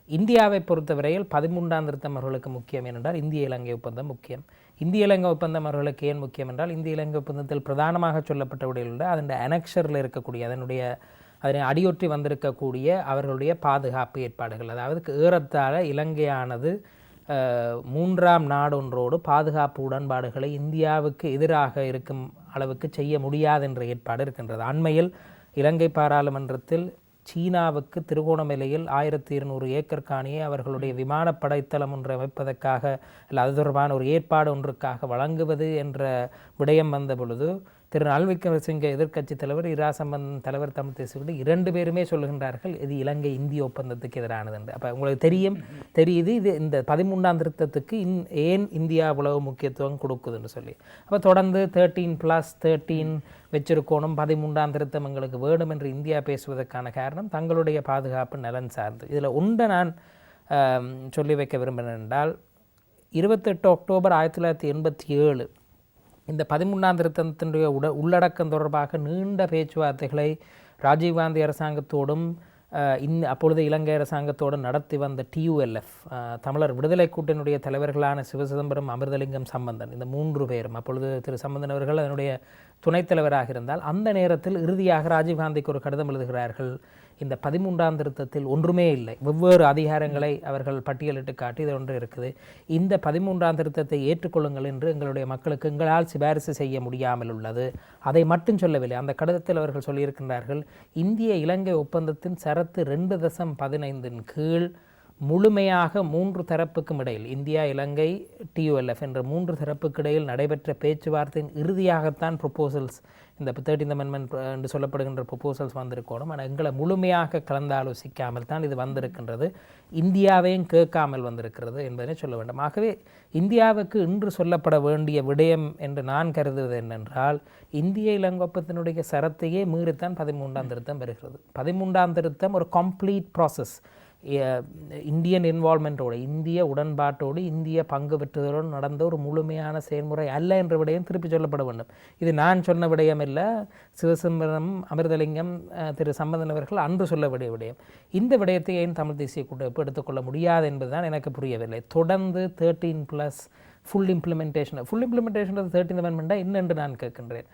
[SPEAKER 2] இந்தியாவை பொறுத்தவரையில் 13ஆம் திருத்தம் அவர்களுக்கு முக்கியம் ஏனென்றால் இந்திய இலங்கை ஒப்பந்தம் முக்கியம். இந்திய இலங்கை ஒப்பந்தம் அவர்களுக்கு ஏன் முக்கியம் என்றால் இந்திய இலங்கை ஒப்பந்தத்தில் பிரதானமாக சொல்லப்பட்ட விடையில் அதனுடைய அனெக்ஷரில் இருக்கக்கூடிய அதனை அடியொற்றி வந்திருக்கக்கூடிய அவர்களுடைய பாதுகாப்பு ஏற்பாடுகள், அதாவது ஏறத்தாழ இலங்கையானது 3ஆம் நாடொன்றோடு பாதுகாப்பு உடன்பாடுகளை இந்தியாவுக்கு எதிராக இருக்கும் அளவுக்கு செய்ய முடியாது என்ற ஏற்பாடு இருக்கின்றது. அண்மையில் இலங்கை பாராளுமன்றத்தில் சீனாவுக்கு திருகோணமலையில் 1200 ஏக்கர் காணியை அவர்களுடைய விமானப்படைத்தளம் ஒன்றை அமைப்பதற்காக அல்ல அது தொடர்பான ஒரு ஏற்பாடு ஒன்றுக்காக வழங்குவது என்ற விடயம் வந்த பொழுது திரு ரணில் விக்ரமசிங்கே எதிர்க்கட்சி தலைவர், இரா சம்பந்தன் தலைவர் தமிழ் தேசிய 2 பேருமே சொல்லுகின்றார்கள் இது இலங்கை இந்திய ஒப்பந்தத்துக்கு எதிரானது என்று. அப்போ உங்களுக்கு தெரியுது இது இந்த 13ஆம் திருத்தத்துக்கு ஏன் இந்தியா இவ்வளவு முக்கியத்துவம் கொடுக்குதுன்னு சொல்லி. அப்போ தொடர்ந்து 13+13 வச்சிருக்கணும், 13ஆம் திருத்தம் எங்களுக்கு வேணும் என்று இந்தியா பேசுவதற்கான காரணம் தங்களுடைய பாதுகாப்பு நலன் சார்ந்து. இதில் ஒன்றை நான் சொல்லி வைக்க விரும்பினேன் என்றால் 28 அக்டோபர் 1987 இந்த 13ஆம் திருத்தத்தினுடைய உள்ளடக்கம் தொடர்பாக நீண்ட பேச்சுவார்த்தைகளை ராஜீவ்காந்தி அரசாங்கத்தோடும் அப்பொழுது இலங்கை அரசாங்கத்தோடு நடத்தி வந்த TULF தமிழர் விடுதலை கூட்டணியுடைய தலைவர்களான சிவசிதம்பரம், அமிர்தலிங்கம், சம்பந்தன், இந்த 3 பேரும், அப்பொழுது திரு சம்பந்தன் அவர்கள் அதனுடைய துணைத் தலைவராக இருந்தால் அந்த நேரத்தில் இறுதியாக ராஜீவ்காந்திக்கு ஒரு கடிதம் எழுதுகிறார்கள். இந்த 13ஆம் திருத்தத்தில் ஒன்றுமே இல்லை, வெவ்வேறு அதிகாரங்களை அவர்கள் பட்டியலிட்டு காட்டி இது ஒன்று இருக்குது, இந்த 13ஆம் திருத்தத்தை ஏற்றுக்கொள்ளுங்கள் என்று எங்களுடைய மக்களுக்கு எங்களால் சிபாரிசு செய்ய முடியாமல் உள்ளது. அதை மட்டும் சொல்லவில்லை, அந்த கடிதத்தில் அவர்கள் சொல்லியிருக்கின்றார்கள் இந்திய இலங்கை ஒப்பந்தத்தின் சரத்து 2.15 கீழ் முழுமையாக 3 தரப்புக்கும் இடையில் இந்தியா, இலங்கை, TULF என்ற 3 தரப்புக்கு இடையில் நடைபெற்ற பேச்சுவார்த்தையின் இறுதியாகத்தான் ப்ரொப்போசல்ஸ், இந்த 13th அமெண்ட்மெண்ட் என்று சொல்லப்படுகின்ற ப்ரொப்போசல்ஸ் வந்திருக்கணும். ஆனால் எங்களை முழுமையாக கலந்தாலோசிக்காமல் தான் இது வந்திருக்கின்றது, இந்தியாவையும் கேட்காமல் வந்திருக்கிறது என்பதனை சொல்ல வேண்டும். ஆகவே இந்தியாவுக்கு இன்று சொல்லப்பட வேண்டிய விடயம் என்று நான் கருதுவது என்னென்றால் இந்திய இலங்கை ஒப்பந்தத்தினுடைய சரத்தையே மீறித்தான் 13ஆம் திருத்தம் வருகிறது. 13ஆம் திருத்தம் ஒரு கம்ப்ளீட் ப்ராசஸ். இந்தியன் இன்வால்மெண்ட்டோடு, இந்திய உடன்பாட்டோடு, இந்திய பங்கு பெற்றதோடு நடந்த ஒரு முழுமையான செயல்முறை அல்ல என்ற விடயம் திருப்பி சொல்லப்பட வேண்டும். இது நான் சொன்ன விடயம் இல்லை, சிவசிம்மரம், அமிர்தலிங்கம், திரு சம்பந்தன் அவர்கள் அன்று சொல்ல வேண்டிய விடயம். இந்த விடயத்தை ஏன் தமிழ் தேசிய கூட்டமைப்பு எடுத்துக்கொள்ள முடியாது என்பதுதான் எனக்கு புரியவில்லை. தொடர்ந்து 13+ ஃபுல் இம்ப்ளிமெண்டேஷன் 13th அமெண்ட்மெண்ட்டாக என்னென்று நான் கேட்கின்றேன்.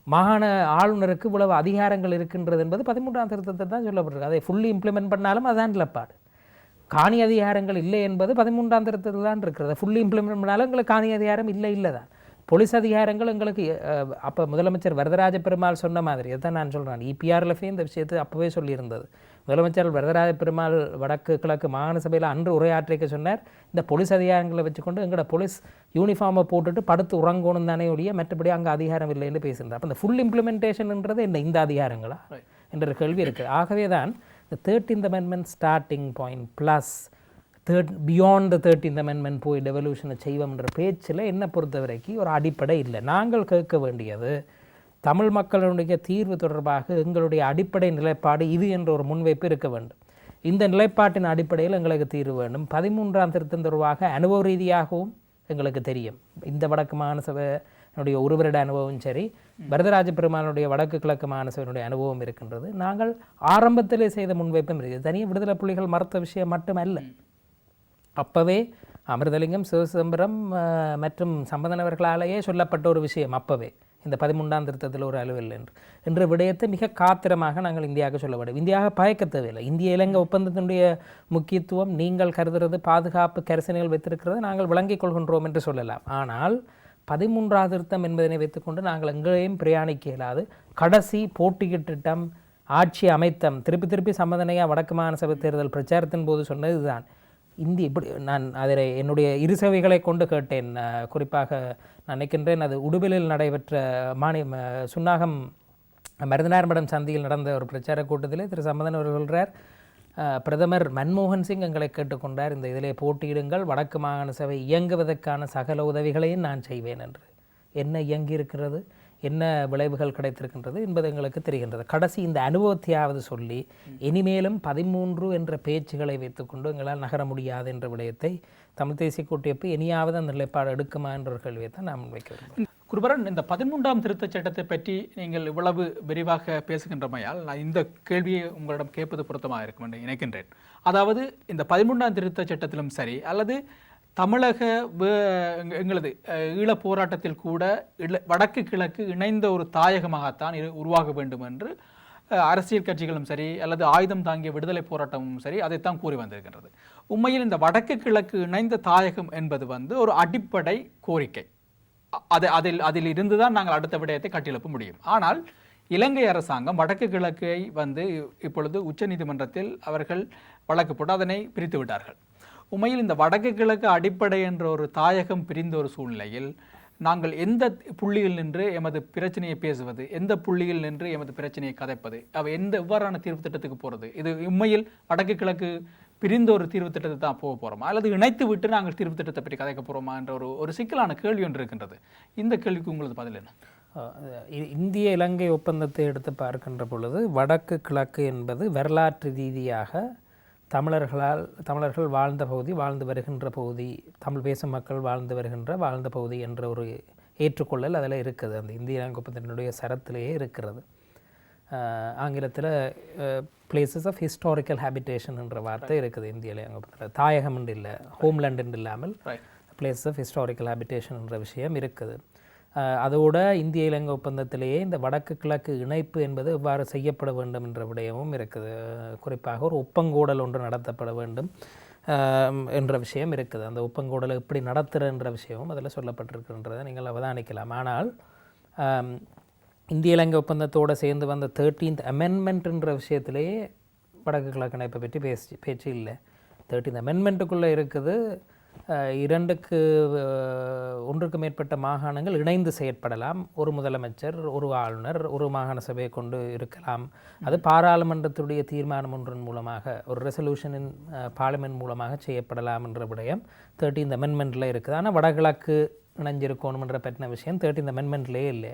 [SPEAKER 2] மாகாண ஆளுநருக்கு இவ்வளவு அதிகாரங்கள் இருக்கின்றது என்பது 13ஆம் திருத்தத்தை தான் சொல்லப்பட்டிருக்கு. அதை ஃபுல்லி இம்ப்ளிமெண்ட் பண்ணாலும் அதுதான் நிலப்பாடு. காணி அதிகாரங்கள் இல்லை என்பது 13ஆம் திருத்தத்தில் தான் இருக்கிறது. ஃபுல்லி இம்ப்ளிமெண்ட் பண்ணாலும் எங்களுக்கு காணி அதிகாரம் இல்லை தான். போலீஸ் அதிகாரங்கள் எங்களுக்கு அப்போ முதலமைச்சர் வரதராஜ பெருமாள் சொன்ன மாதிரி அதுதான் நான் சொல்கிறேன். EPRLF இந்த விஷயத்தை அப்போவே சொல்லியிருந்தது. முதலமைச்சர் வரதராஜ பெருமாள் வடக்கு கிழக்கு மாகாண சபையில் அன்று உரையாற்றிக்க சொன்னார், இந்த போலீஸ் அதிகாரங்களை வச்சுக்கொண்டு எங்களோட போலீஸ் யூனிஃபார்மை போட்டுட்டு படுத்து உறங்கணும் தானே ஒழிய மற்றபடி அங்கே அதிகாரம் இல்லைன்னு பேசுகிறார். அப்போ இந்த ஃபுல் இம்ப்ளிமெண்டேஷன்ன்றது என்ன இந்த அதிகாரங்களா என்ற கேள்வி இருக்குது. ஆகவே தான் இந்த 13th amendment starting point plus beyond the 13th amendment போய் டெவல்யூஷனை செய்வோம்ன்ற பேச்சில் என்னை பொறுத்த வரைக்கும் ஒரு அடிப்படை இல்லை. நாங்கள் கேட்க வேண்டியது தமிழ் மக்களுடைய தீர்வு தொடர்பாக எங்களுடைய அடிப்படை நிலைப்பாடு இது என்ற ஒரு முன்வைப்பு இருக்க வேண்டும். இந்த நிலைப்பாட்டின் அடிப்படையில் எங்களுக்கு தீர்வு வேண்டும். 13ஆம் திருத்தம் தொடர்பாக அனுபவ ரீதியாகவும் எங்களுக்கு தெரியும். இந்த வடக்கு மாகாண சபையினுடைய ஒரு வருட அனுபவம் சரி, வரதராஜ பெருமானுடைய வடக்கு கிழக்கு மாகாண சபையினுடைய அனுபவம் இருக்கின்றது. நாங்கள் ஆரம்பத்திலே செய்த முன்வைப்பும் இருக்குது. தனியாக விடுதலை புலிகள் மறுத்த விஷயம் மட்டுமல்ல. அப்போவே அமிர்தலிங்கம், சிவசிதம்பரம் மற்றும் சம்பந்தனவர்களாலேயே சொல்லப்பட்ட ஒரு விஷயம் அப்போவே இந்த 13ஆம் திருத்தத்தில் ஒரு அலுவல் என்ற விடயத்தை மிக காத்திரமாக நாங்கள் இந்தியாவுக்கு சொல்ல வேண்டும். இந்தியாவை பயக்க தேவையில்லை. இந்திய இலங்கை ஒப்பந்தத்தினுடைய முக்கியத்துவம் நீங்கள் கருதுறது பாதுகாப்பு கரிசனைகள் வைத்திருக்கிறது நாங்கள் விளங்கிக் கொள்கின்றோம் என்று சொல்லலாம். ஆனால் 13ஆம் திருத்தம் என்பதனை வைத்துக்கொண்டு நாங்கள் எங்களையும் பிரயாணிக்க இயலாது. கடைசி போட்டியிட்ட திட்டம் ஆட்சி அமைத்தம் திருப்பி சம்பந்தனையாக வடக்கு மாகாண சபை தேர்தல் பிரச்சாரத்தின் போது சொன்னது இதுதான். இந்தி இப்படி நான் அதில் என்னுடைய இருசவைகளை கொண்டு கேட்டேன். குறிப்பாக நான் நினைக்கின்றேன் அது உடுபிலில் நடைபெற்ற சுன்னாகம் மருதனார்மடம் சந்தியில் நடந்த ஒரு பிரச்சார கூட்டத்திலே திரு சம்பந்தன் அவர் சொல்கிறார், பிரதமர் மன்மோகன் சிங் எங்களை கேட்டுக்கொண்டார், இந்த இதிலே போட்டியிடுங்கள், வடக்கு மாகாண சபை இயங்குவதற்கான சகல உதவிகளையும் நான் செய்வேன் என்று. என்ன இயங்கி இருக்கிறது, என்ன விளைவுகள் கிடைத்திருக்கின்றது என்பது எங்களுக்கு தெரிகின்றது. கடைசி இந்த அனுபவத்தையாவது சொல்லி இனிமேலும் 13 என்ற பேச்சுகளை வைத்துக்கொண்டு எங்களால் நகர முடியாது என்ற விடயத்தை தமிழ் தேசிய கூட்டமைப்பு இனியாவது அந்த நிலைப்பாடு எடுக்குமா என்ற ஒரு கேள்வியை தான் நான் முன்வைக்கிறேன்.
[SPEAKER 1] குருபரன், இந்த 13ஆம் திருத்தச் சட்டத்தை பற்றி நீங்கள் இவ்வளவு விரிவாக பேசுகின்றமையால் நான் இந்த கேள்வியை உங்களிடம் கேட்பது பொருத்தமாக இருக்கும் என்று நினைக்கின்றேன். அதாவது இந்த 13ஆம் திருத்தச் சட்டத்திலும் சரி அல்லது தமிழக எங்களது ஈழப் போராட்டத்தில் கூட வடக்கு கிழக்கு இணைந்த ஒரு தாயகமாகத்தான் உருவாக வேண்டும் என்று அரசியல் கட்சிகளும் சரி அல்லது ஆயுதம் தாங்கிய விடுதலை போராட்டமும் சரி அதைத்தான் கூறி வந்திருக்கின்றது. உண்மையில் இந்த வடக்கு கிழக்கு இணைந்த தாயகம் என்பது ஒரு அடிப்படை கோரிக்கை. அதில் இருந்து தான் நாங்கள் அடுத்த விடயத்தை கட்டியெழுப்ப முடியும். ஆனால் இலங்கை அரசாங்கம் வடக்கு கிழக்கை இப்பொழுது உச்சநீதிமன்றத்தில் அவர்கள் வழக்கு போட்டு அதனை பிரித்து விட்டார்கள். உண்மையில் இந்த வடக்கு கிழக்கு அடிப்படை என்ற ஒரு தாயகம் பிரிந்த ஒரு சூழ்நிலையில் நாங்கள் எந்த புள்ளியில் நின்று எமது பிரச்சனையை பேசுவது, எந்த புள்ளியில் நின்று எமது பிரச்சனையை கதைப்பது, எவ்வாறான தீர்வு திட்டத்துக்கு போகிறது? இது உண்மையில் வடக்கு கிழக்கு பிரிந்த ஒரு தீர்வு திட்டத்தை தான் போக போகிறோமா அல்லது இணைத்து விட்டு நாங்கள் தீர்வு திட்டத்தை பற்றி கதைக்க போகிறோமா என்ற ஒரு சிக்கலான கேள்வி ஒன்று இருக்கின்றது. இந்த கேள்விக்கு உங்களது பதில் என்ன?
[SPEAKER 2] இந்திய இலங்கை ஒப்பந்தத்தை எடுத்து பார்க்கின்ற பொழுது வடக்கு கிழக்கு என்பது வரலாற்று ரீதியாக தமிழர்கள் வாழ்ந்த பகுதி, வாழ்ந்து வருகின்ற பகுதி, தமிழ் பேசும் மக்கள் வாழ்ந்த பகுதி என்ற ஒரு ஏற்றுக்கொள்ளல் அதில் இருக்குது. அந்த இந்திய இலங்கை ஒப்பந்தத்தினுடைய சரத்திலேயே இருக்கிறது. ஆங்கிலத்தில் பிளேசஸ் ஆஃப் ஹிஸ்டாரிக்கல் ஹேபிடேஷன் என்ற வார்த்தை இருக்குது இந்திய இலங்கை ஒப்பந்தத்தில். தாயகம் என்று இல்லை, ஹோம்லேண்ட் என்று இல்லாமல் பிளேசஸ் ஆஃப் ஹிஸ்டாரிக்கல் ஹேபிடேஷன் என்ற விஷயம் இருக்குது. அதோட இந்திய இலங்கை ஒப்பந்தத்திலேயே இந்த வடக்கு கிழக்கு இணைப்பு என்பது எவ்வாறு செய்யப்பட வேண்டும் என்ற விடயமும் இருக்குது. குறிப்பாக ஒரு ஒப்பங்கூடல் ஒன்று நடத்தப்பட வேண்டும் என்ற விஷயம் இருக்குது. அந்த ஒப்பங்கூடலை எப்படி நடத்துகிற விஷயமும் அதில் சொல்லப்பட்டிருக்கின்றதை நீங்கள் அவதானிக்கலாம். ஆனால் இந்திய இலங்கை ஒப்பந்தத்தோடு சேர்ந்து வந்த 13th அமெண்ட்மெண்ட் என்ற விஷயத்திலேயே வடக்கு கிழக்கு இணைப்பை பற்றி பேச்சு இல்லை. 13th அமெண்ட்மெண்ட்டுக்குள்ளே இருக்குது ஒன்றுக்கு மேற்பட்ட மாகாணங்கள் இணைந்து செயற்படலாம், ஒரு முதலமைச்சர், ஒரு ஆளுநர், ஒரு மாகாண சபையை கொண்டு இருக்கலாம். அது பாராளுமன்றத்துடைய தீர்மானம் ஒன்றின் மூலமாக, ஒரு ரெசல்யூஷனின் பார்லிமெண்ட் மூலமாக செய்யப்படலாம் என்ற விடயம் 13th அமெண்ட்மெண்ட்டில் இருக்குது. ஆனால் வடகிழக்கு இணைஞ்சிருக்கணும்ன்ற பற்றின விஷயம் 13th அமெண்ட்மெண்ட்லேயே இல்லை.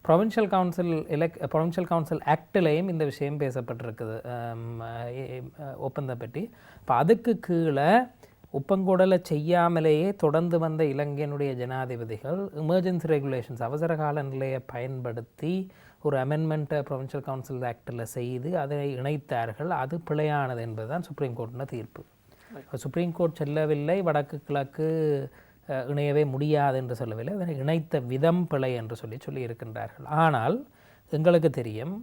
[SPEAKER 2] ப்ரொவின்ஷியல் கவுன்சில் ஆக்டிலையும் இந்த விஷயம் பேசப்பட்டிருக்குது ஒப்பந்தம் பற்றி. இப்போ அதுக்கு கீழே ஒப்பங்கூடலை செய்யாமலேயே தொடர்ந்து வந்த இலங்கையினுடைய ஜனாதிபதிகள் எமர்ஜென்சி ரெகுலேஷன்ஸ் அவசர கால நிலையை பயன்படுத்தி ஒரு அமெண்ட்மெண்ட்டை ப்ரொவின்ஷியல் கவுன்சில் ஆக்டில் செய்து அதை இணைத்தார்கள். அது பிழையானது என்பது தான் சுப்ரீம் கோர்ட்டின தீர்ப்பு. சுப்ரீம் கோர்ட் செல்லவில்லை வடக்கு கிழக்கு இணையவே முடியாது என்று சொல்லவில்லை, அதனை இணைத்த விதம் பிழை என்று சொல்லி இருக்கின்றார்கள். ஆனால் எங்களுக்கு தெரியும்,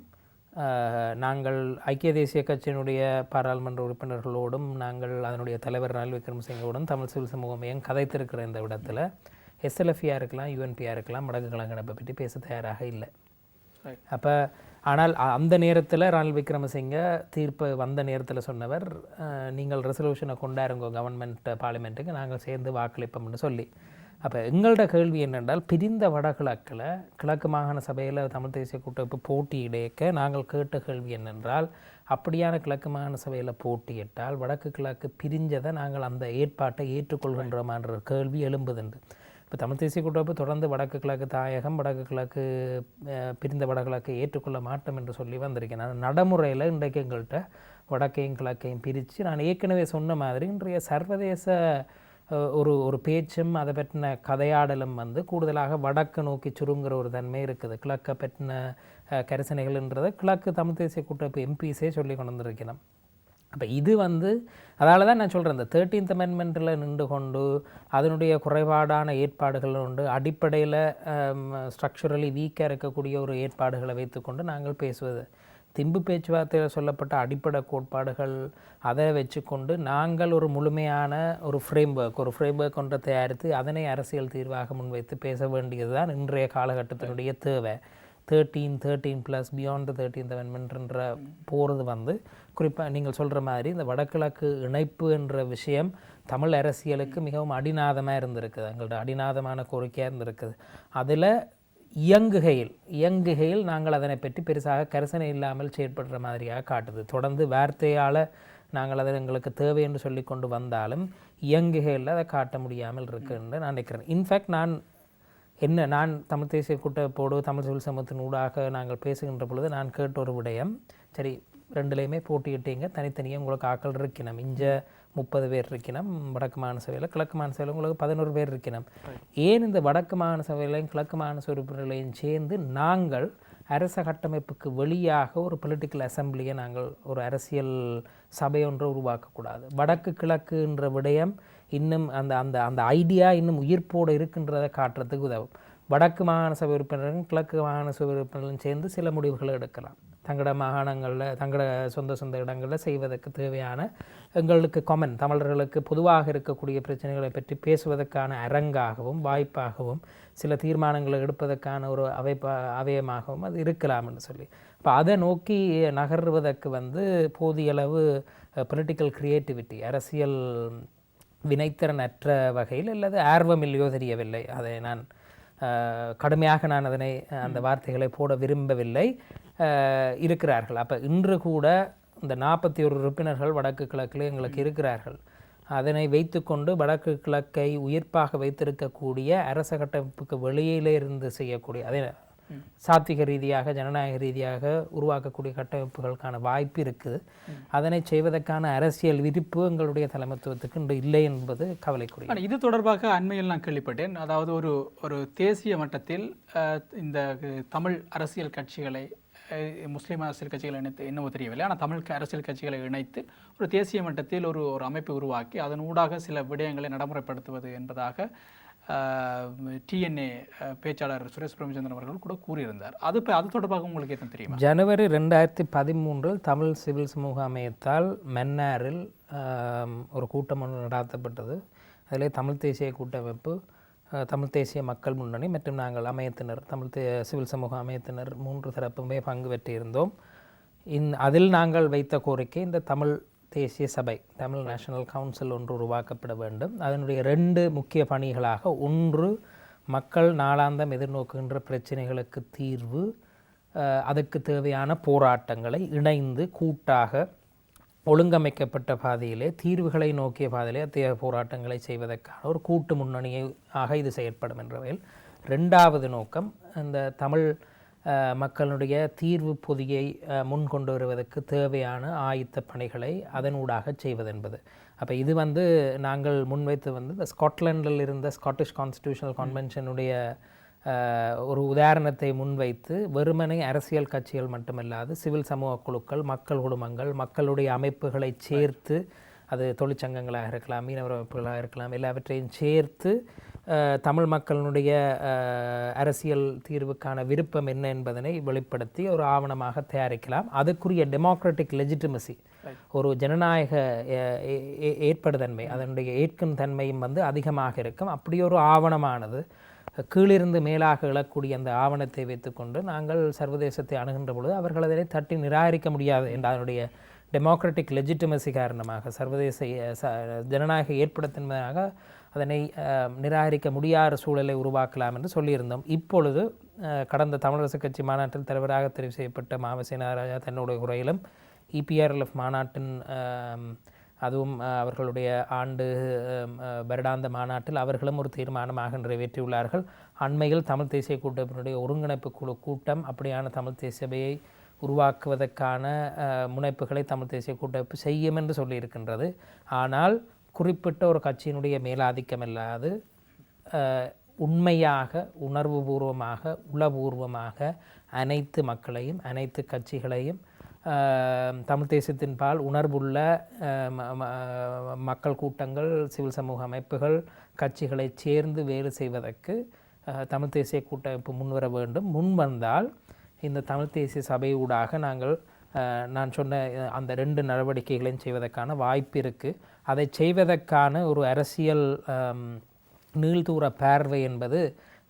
[SPEAKER 2] நாங்கள் ஐக்கிய தேசிய கட்சியினுடைய பாராளுமன்ற உறுப்பினர்களோடும் நாங்கள் அதனுடைய தலைவர் ரணில் விக்ரமசிங்கோடும் தமிழ் சிவில் சமூகம் கதைத்திருக்கிற இந்த இடத்துல எஸ்எல்எஃப்ஆ இருக்கலாம், யூஎன்பிஆ இருக்கலாம், வடக்கு கிழக்கு பற்றி பேச தயாராக இல்லை. அப்போ ஆனால் அந்த நேரத்தில் ரணில் விக்ரமசிங்க தீர்ப்பு வந்த நேரத்தில் சொன்னவர், நீங்கள் ரெசல்யூஷனை கொண்டாருங்க கவர்மெண்ட் பார்லிமெண்ட்டுக்கு, நாங்கள் சேர்ந்து வாக்களிப்போம்னு சொல்லி. அப்போ எங்களோட கேள்வி என்னென்றால், பிரிந்த வடகிழக்கில் கிழக்கு மாகாண சபையில் தமிழ் தேசிய கூட்டமைப்பு போட்டியிடைக்க நாங்கள் கேட்ட கேள்வி என்னென்றால், அப்படியான கிழக்கு மாகாண சபையில் போட்டியிட்டால் வடக்கு கிழக்கு பிரிஞ்சதை நாங்கள் அந்த ஏற்பாட்டை ஏற்றுக்கொள்கின்றோமான்ற கேள்வி எழும்புதுண்டு. இப்போ தமிழ் தேசிய கூட்டமைப்பு தொடர்ந்து வடக்கு கிழக்கு தாயகம், வடக்கு கிழக்கு பிரிந்த வடகிழக்கை ஏற்றுக்கொள்ள மாட்டோம் என்று சொல்லி வந்திருக்கேன். நான் நடைமுறையில் இன்றைக்கு எங்கள்கிட்ட வடக்கையும் கிழக்கையும் பிரித்து, நான் ஏற்கனவே சொன்ன மாதிரி இன்றைய சர்வதேச ஒரு பேச்சும் அதை பற்றின கதையாடலும் கூடுதலாக வடக்கு நோக்கி சுருங்குற ஒரு தன்மை இருக்குது. கிழக்கை பற்றின கரிசனைகள்ன்றதை கிழக்கு தமிழ் தேசிய கூட்டமைப்பு எம்பிஸே சொல்லி கொண்டு வந்திருக்கணும். அப்போ இது அதால் தான் நான் சொல்கிறேன், இந்த 13th அமெண்ட்மெண்ட்டில் நின்று கொண்டு அதனுடைய குறைபாடான ஏற்பாடுகள் உண்டு, அடிப்படையில் ஸ்ட்ரக்சரலி வீக்காக இருக்கக்கூடிய ஒரு ஏற்பாடுகளை வைத்துக்கொண்டு நாங்கள் பேசுவது. திம்பு பேச்சுவார்த்தையில் சொல்லப்பட்ட அடிப்படை கோட்பாடுகள் அதை வச்சுக்கொண்டு நாங்கள் ஒரு முழுமையான ஒரு ஃப்ரேம்வொர்க் ஒன்றை தயாரித்து அதனை அரசியல் தீர்வாக முன்வைத்து பேச வேண்டியது தான் இன்றைய காலகட்டத்தினுடைய தேவை. 13+ பியாண்ட் 13th அமெண்ட்மெண்ட்ன்ற போகிறது குறிப்பாக நீங்கள் சொல்கிற மாதிரி இந்த வடகிழக்கு இணைப்பு என்ற விஷயம் தமிழ் அரசியலுக்கு மிகவும் அடிநாதமாக இருந்திருக்குது, எங்களோட அடிநாதமான கோரிக்கையாக இருந்திருக்குது. அதில் இயங்குகையில் நாங்கள் அதனை பற்றி பெருசாக கரிசனை இல்லாமல் செயற்படுற மாதிரியாக காட்டுது. தொடர்ந்து வார்த்தையால் நாங்கள் அதை எங்களுக்கு தேவை என்று சொல்லி கொண்டு வந்தாலும் இயங்குகையில் அதை காட்ட முடியாமல் இருக்குன்னு நான் நினைக்கிறேன். இன்ஃபேக்ட் நான் தமிழ் தேசிய கூட்டமைப்போடு தமிழ் சிவில் சமூகத்தின் ஊடாக நாங்கள் பேசுகின்ற பொழுது நான் கேட்ட ஒரு விடயம், சரி ரெண்டுலேயுமே போட்டியிட்டீங்க, தனித்தனியாக உங்களுக்கு ஆக்கள் இருக்கணும், இங்கே 30 பேர் இருக்கணும் வடக்கு மாகாண சபையில், கிழக்கு மாகாண சபையில் உங்களுக்கு 11 பேர் இருக்கணும், ஏன் இந்த வடக்கு மாகாண சபையிலையும் கிழக்கு மாகாண உறுப்பினர்களையும் சேர்ந்து நாங்கள் அரச கட்டமைப்புக்கு வெளியாக ஒரு பொலிட்டிக்கல் அசம்பிளியை நாங்கள் ஒரு அரசியல் சபை ஒன்றை உருவாக்கக்கூடாது? வடக்கு கிழக்குன்ற விடயம் இன்னும் அந்த அந்த அந்த ஐடியா இன்னும் உயிர்ப்போடு இருக்கின்றதை காட்டுறதுக்கு உதவும். வடக்கு மாகாண சபை உறுப்பினர்களும் கிழக்கு மாகாண சபை உறுப்பினர்களும் சேர்ந்து சில முடிவுகளை எடுக்கலாம், தங்களோட மாகாணங்களில் தங்களோட சொந்த இடங்களில் செய்வதற்கு தேவையான எங்களுக்கு தமிழர்களுக்கு பொதுவாக இருக்கக்கூடிய பிரச்சனைகளை பற்றி பேசுவதற்கான அரங்காகவும் வாய்ப்பாகவும் சில தீர்மானங்களை எடுப்பதற்கான ஒரு அவயமாகவும் அது இருக்கலாம்னு சொல்லி. இப்போ அதை நோக்கி நகர்வதற்கு போதிய அளவு பொலிட்டிக்கல் கிரியேட்டிவிட்டி, அரசியல் வினைத்திறன் அற்ற வகையில் அல்லது ஆர்வம் இல்லையோ தெரியவில்லை, அதை நான் கடுமையாக அதனை அந்த வார்த்தைகளை போட விரும்பவில்லை, இருக்கிறார்கள். அப்போ இன்று கூட இந்த 41 உறுப்பினர்கள் வடக்கு கிழக்கில் எங்களுக்கு இருக்கிறார்கள். அதனை வைத்துக்கொண்டு வடக்கு கிழக்கை உயிர்ப்பாக வைத்திருக்கக்கூடிய அரச கட்டமைப்புக்கு வெளியிலே இருந்து செய்யக்கூடிய அதே சாத்விக ரீதியாக ஜனநாயக ரீதியாக உருவாக்கக்கூடிய கட்டமைப்புகளுக்கான வாய்ப்பு இருக்குது. அதனை செய்வதற்கான அரசியல் விருப்பு எங்களுடைய தலைமைத்துவத்துக்கு இன்று இல்லை என்பது கவலைக்குரிய.
[SPEAKER 1] இது தொடர்பாக அண்மையில் நான் கேள்விப்பட்டேன், அதாவது ஒரு தேசிய மட்டத்தில் இந்த தமிழ் அரசியல் கட்சிகளை, முஸ்லீம் அரசியல் கட்சிகளை இணைத்து என்னவோ தெரியவில்லை, ஆனால் தமிழ் அரசியல் கட்சிகளை இணைத்து ஒரு தேசிய மட்டத்தில் ஒரு அமைப்பை உருவாக்கி அதன் ஊடாக சில விடயங்களை நடைமுறைப்படுத்துவது என்பதாக டிஎன்ஏ பேச்சாளர் சுரேஷ் பிரேமச்சந்திரன் அவர்கள் கூட கூறியிருந்தார். அது தொடர்பாக உங்களுக்கு எதுவும் தெரியுமா?
[SPEAKER 2] ஜனவரி 2013 தமிழ் சிவில் சமூக அமையத்தால் மன்னாரில் ஒரு கூட்டம் ஒன்று நடாத்தப்பட்டது. அதிலே தமிழ் தேசிய கூட்டமைப்பு, தமிழ் தேசிய மக்கள் முன்னணி மற்றும் நாங்கள் அமையத்தினர், சிவில் சமூக அமையத்தினர் 3 தரப்புமே பங்கு பெற்றிருந்தோம். அதில் நாங்கள் வைத்த கோரிக்கை, இந்த தமிழ் தேசிய சபை, தமிழ் நேஷனல் கவுன்சில் ஒன்று உருவாக்கப்பட வேண்டும். அதனுடைய 2 முக்கிய பணிகளாக, ஒன்று மக்கள் நாளாந்தம் எதிர்நோக்குகின்ற பிரச்சனைகளுக்கு தீர்வு, அதற்கு தேவையான போராட்டங்களை இணைந்து கூட்டாக ஒழுங்கமைக்கப்பட்ட பாதையிலே தீர்வுகளை நோக்கிய பாதையிலே அத்தகைய போராட்டங்களை செய்வதற்கான ஒரு கூட்டு முன்னணியாக இது செயற்படும் என்ற வகையில். 2வது நோக்கம், இந்த தமிழ் மக்களுடைய தீர்வு பொதியை முன்கொண்டு வருவதற்கு தேவையான ஆயத்த பணிகளை அதனூடாக செய்வதென்பது. அப்போ இது நாங்கள் முன்வைத்து இந்த ஸ்காட்லாண்டில் இருந்த ஸ்காட்டிஷ் கான்ஸ்டிடியூஷனல் கன்வென்ஷனுடைய ஒரு உதாரணத்தை முன்வைத்து வெறுமனே அரசியல் கட்சிகள் மட்டுமல்லாது சிவில் சமூக குழுக்கள், மக்கள் குடும்பங்கள், மக்களுடைய அமைப்புகளை சேர்த்து, அது தொழிற்சங்கங்களாக இருக்கலாம், மீனவர் அமைப்புகளாக இருக்கலாம், எல்லாவற்றையும் சேர்த்து தமிழ் மக்களுடைய அரசியல் தீர்வுக்கான விருப்பம் என்ன என்பதனை வெளிப்படுத்தி ஒரு ஆவணமாக தயாரிக்கலாம். அதுக்குரிய டெமோக்ராட்டிக் லெஜிட்டிமசி, ஒரு ஜனநாயக ஏற்படுதன்மை, அதனுடைய ஏற்கும் தன்மையும் அதிகமாக இருக்கும். அப்படி ஒரு ஆவணமானது கீழிருந்து மேலாக எழக்கூடிய அந்த ஆவணத்தை வைத்துக்கொண்டு நாங்கள் சர்வதேசத்தை அணுகின்ற பொழுது அவர்கள் அதனை தட்டி நிராகரிக்க முடியாது என்ற அதனுடைய டெமோக்ராட்டிக் லெஜிட்டிமசி காரணமாக, சர்வதேச ஜனநாயக ஏற்படுத்தன்மையாக அதனை நிராகரிக்க முடியாத சூழலை உருவாக்கலாம் என்று சொல்லியிருந்தோம். இப்பொழுது கடந்த தமிழரசு கட்சி மாநாட்டில் தலைவராக தெரிவு செய்யப்பட்ட மாவசி நாகராஜா தன்னுடைய உரையிலும் EPRLF மாநாட்டின் அதுவும் அவர்களுடைய ஆண்டு வருடாந்த மாநாட்டில் அவர்களும் ஒரு தீர்மானமாக நிறைவேற்றியுள்ளார்கள். அண்மையில் தமிழ் தேசிய கூட்டமைப்பினுடைய ஒருங்கிணைப்பு குழு கூட்டம் அப்படியான தமிழ் தேசிய சபையை உருவாக்குவதற்கான முனைப்புகளை தமிழ் தேசிய கூட்டமைப்பு செய்யும் என்று சொல்லியிருக்கின்றது. ஆனால் குறிப்பிட்ட ஒரு கட்சியினுடைய மேலாதிக்கம் இல்லாது உண்மையாக, உணர்வுபூர்வமாக, உளபூர்வமாக அனைத்து மக்களையும், அனைத்து கட்சிகளையும், தமிழ் தேசியத்தின் பால் உணர்வுள்ள மக்கள் கூட்டங்கள், சிவில் சமூக அமைப்புகள், கட்சிகளை சேர்ந்து வேறு செய்வதற்கு தமிழ் தேசிய கூட்டமைப்பு முன்வர வேண்டும். முன்வந்தால் இந்த தமிழ் தேசிய சபையூடாக நாங்கள் நான் சொன்ன அந்த 2 நடவடிக்கைகளையும் செய்வதற்கான வாய்ப்பு இருக்குது. அதை செய்வதற்கான ஒரு அரசியல் நீள்தூர பார்வை என்பது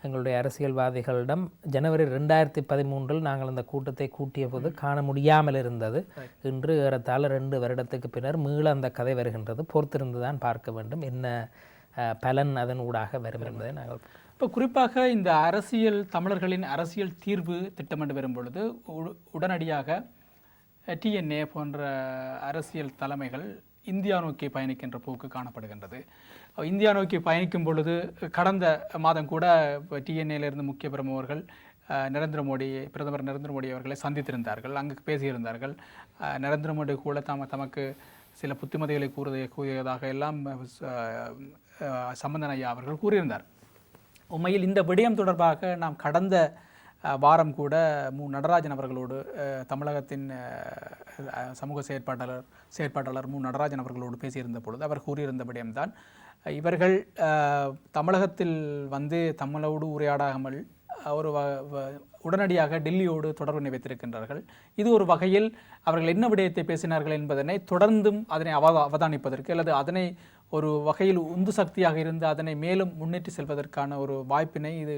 [SPEAKER 2] எங்களுடைய அரசியல்வாதிகளிடம் ஜனவரி 2013 நாங்கள் அந்த கூட்டத்தை கூட்டிய போது காண முடியாமல் இருந்தது. இன்று ஏறத்தாழ 2 வருடத்துக்கு பின்னர் மீள அந்த கதை வருகின்றது. பொறுத்திருந்து தான் பார்க்க வேண்டும் என்ன பலன் அதன் ஊடாக வரும் என்பதை நாங்கள்.
[SPEAKER 1] இப்போ குறிப்பாக இந்த அரசியல் தமிழர்களின் அரசியல் தீர்வு திட்டமிட்டு வரும் பொழுது உடனடியாக TNA போன்ற அரசியல் தலைமைகள் இந்தியா நோக்கி பயணிக்கின்ற போக்கு காணப்படுகின்றது. இந்தியா நோக்கி பயணிக்கும் பொழுது கடந்த மாதம் கூட TNAயிலிருந்து முக்கிய பிரமுகர்கள் பிரதமர் நரேந்திர மோடி அவர்களை சந்தித்திருந்தார்கள், அங்கு பேசியிருந்தார்கள். நரேந்திர மோடி கூட தமக்கு சில புத்திமதிகளை கூறியதாக எல்லாம் சம்பந்தன் ஐயா அவர்கள் கூறியிருந்தார். உண்மையில் இந்த விடயம் தொடர்பாக நாம் கடந்த வாரம் கூட நடராஜன் அவர்களோடு, தமிழகத்தின் சமூக செயற்பாட்டாளர் நடராஜன் அவர்களோடு பேசியிருந்த பொழுது அவர் கூறியிருந்த விடயம்தான், இவர்கள் தமிழகத்தில் தமிழோடு உரையாடாமல் ஒரு உடனடியாக டெல்லியோடு தொடர்பினை வைத்திருக்கின்றார்கள். இது ஒரு வகையில் அவர்கள் என்ன விடயத்தை பேசினார்கள் என்பதனை தொடர்ந்தும் அதனை அவதானிப்பதற்கு அல்லது அதனை ஒரு வகையில் உந்து சக்தியாக இருந்து அதனை மேலும் முன்னேற்றி செல்வதற்கான ஒரு வாய்ப்பினை இது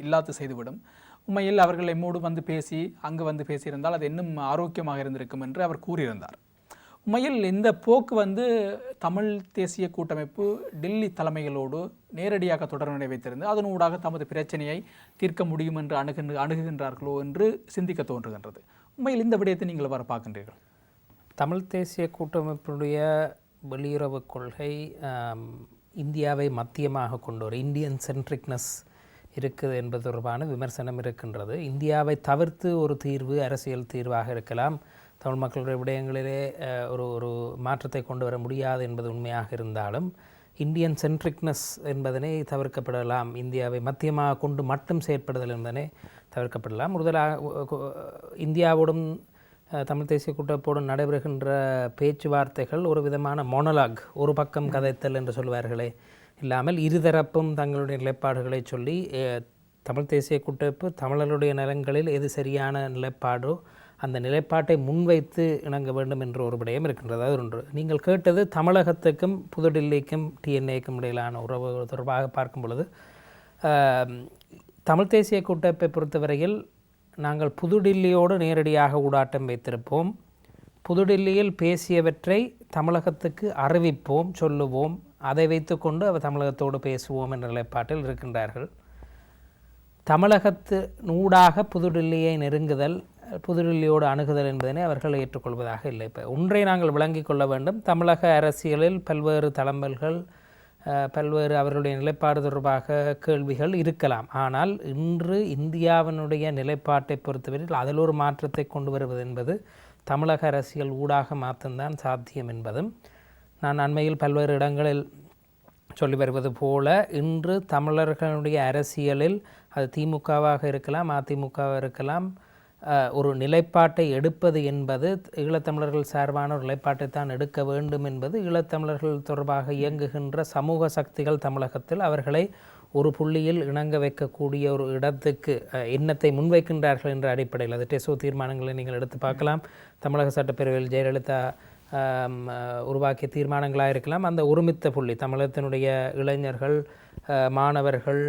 [SPEAKER 1] இல்லாது செய்துவிடும். உண்மையில் அவர்கள் எம்மோடு பேசி அங்கு பேசியிருந்தால் அது இன்னும் ஆரோக்கியமாக இருந்திருக்கும் என்று அவர் கூறியிருந்தார். உண்மையில் இந்த போக்கு தமிழ் தேசிய கூட்டமைப்பு டெல்லி தலைமைகளோடு நேரடியாக தொடர்பினை வைத்திருந்து அதனூடாக தமது பிரச்சனையை தீர்க்க முடியும் என்று அணுகுகின்றார்களோ என்று சிந்திக்க தோன்றுகின்றது. உண்மையில் இந்த விடயத்தை நீங்கள் வர பார்க்கின்றீர்கள்?
[SPEAKER 2] தமிழ் தேசிய கூட்டமைப்புடைய வெளியுறவு கொள்கை இந்தியாவை மத்தியமாக கொண்டு ஒரு இந்தியன் சென்ட்ரிக்னஸ் இருக்குது என்பது தொடர்பான விமர்சனம் இருக்கின்றது. இந்தியாவை தவிர்த்து ஒரு தீர்வு அரசியல் தீர்வாக இருக்கலாம், தமிழ் மக்களுடைய விடயங்களிலே ஒரு மாற்றத்தை கொண்டு வர முடியாது என்பது உண்மையாக இருந்தாலும் இந்தியன் சென்ட்ரிக்னஸ் என்பதனை தவிர்க்கப்படலாம், இந்தியாவை மத்தியமாக கொண்டு மட்டும் செயற்படுதல் என்பதனை தவிர்க்கப்படலாம். இந்தியாவோடும் தமிழ் தேசிய கூட்டமைப்போடும் நடைபெறுகின்ற பேச்சுவார்த்தைகள் ஒரு விதமான மோனலாக், ஒரு பக்கம் கதைத்தல் என்று சொல்வார்களே இல்லாமல் இருதரப்பும் தங்களுடைய நிலைப்பாடுகளை சொல்லி தமிழ் தேசிய கூட்டமைப்பு தமிழர்களுடைய நலன்களில் எது சரியான நிலைப்பாடோ அந்த நிலைப்பாட்டை முன்வைத்து இணங்க வேண்டும் என்ற ஒரு விடயம் இருக்கின்றது. அது ஒன்று. நீங்கள் கேட்டது தமிழகத்துக்கும் புதுடில்லிக்கும் TNAக்கும் இடையிலான உறவு தொடர்பாக பார்க்கும் பொழுது தமிழ் தேசிய கூட்டமைப்பை பொறுத்தவரையில் நாங்கள் புதுடில்லியோடு நேரடியாக ஊடாட்டம் வைத்திருப்போம். புதுடில்லியில் பேசியவற்றை தமிழகத்துக்கு அறிவிப்போம், சொல்லுவோம், அதை வைத்துக்கொண்டு அவர் தமிழகத்தோடு பேசுவோம் என்ற நிலைப்பாட்டில் இருக்கின்றார்கள். தமிழகத்தினூடாக புதுடில்லியை நெருங்குதல், புதுடில்லியோடு அணுகுதல் என்பதனை அவர்கள் ஏற்றுக்கொள்வதாக இல்லை. இப்போ ஒன்றை நாங்கள் விளங்கிக் கொள்ள வேண்டும், தமிழக அரசியலில் பல்வேறு தளம்பல்கள் பல்வேறு அவர்களுடைய நிலைப்பாடு தொடர்பாக கேள்விகள் இருக்கலாம். ஆனால் இன்று இந்தியாவினுடைய நிலைப்பாட்டை பொறுத்தவரையில் அதில் ஒரு மாற்றத்தை கொண்டு வருவது என்பது தமிழக அரசியல் ஊடாக மாற்றம்தான் சாத்தியம் என்பதும் நான் அண்மையில் பல்வேறு இடங்களில் சொல்லி வருவது போல இன்று தமிழர்களுடைய அரசியலில் அது திமுகவாக இருக்கலாம், அதிமுகவாக இருக்கலாம், ஒரு நிலைப்பாட்டை எடுப்பது என்பது ஈழத்தமிழர்கள் சார்பான ஒரு நிலைப்பாட்டை தான் எடுக்க வேண்டும் என்பது ஈழத்தமிழர்கள் தொடர்பாக இயங்குகின்ற சமூக சக்திகள் தமிழகத்தில் அவர்களை ஒரு புள்ளியில் இணங்க வைக்கக்கூடிய ஒரு இடத்துக்கு எண்ணத்தை முன்வைக்கின்றார்கள் என்ற அடிப்படையில் அது டெசோ தீர்மானங்களை நீங்கள் எடுத்து பார்க்கலாம். தமிழக சட்டப்பேரவையில் ஜெயலலிதா உருவாக்கிய தீர்மானங்களாக இருக்கலாம். அந்த ஒருமித்த புள்ளி தமிழகத்தினுடைய இளைஞர்கள், மாணவர்கள்,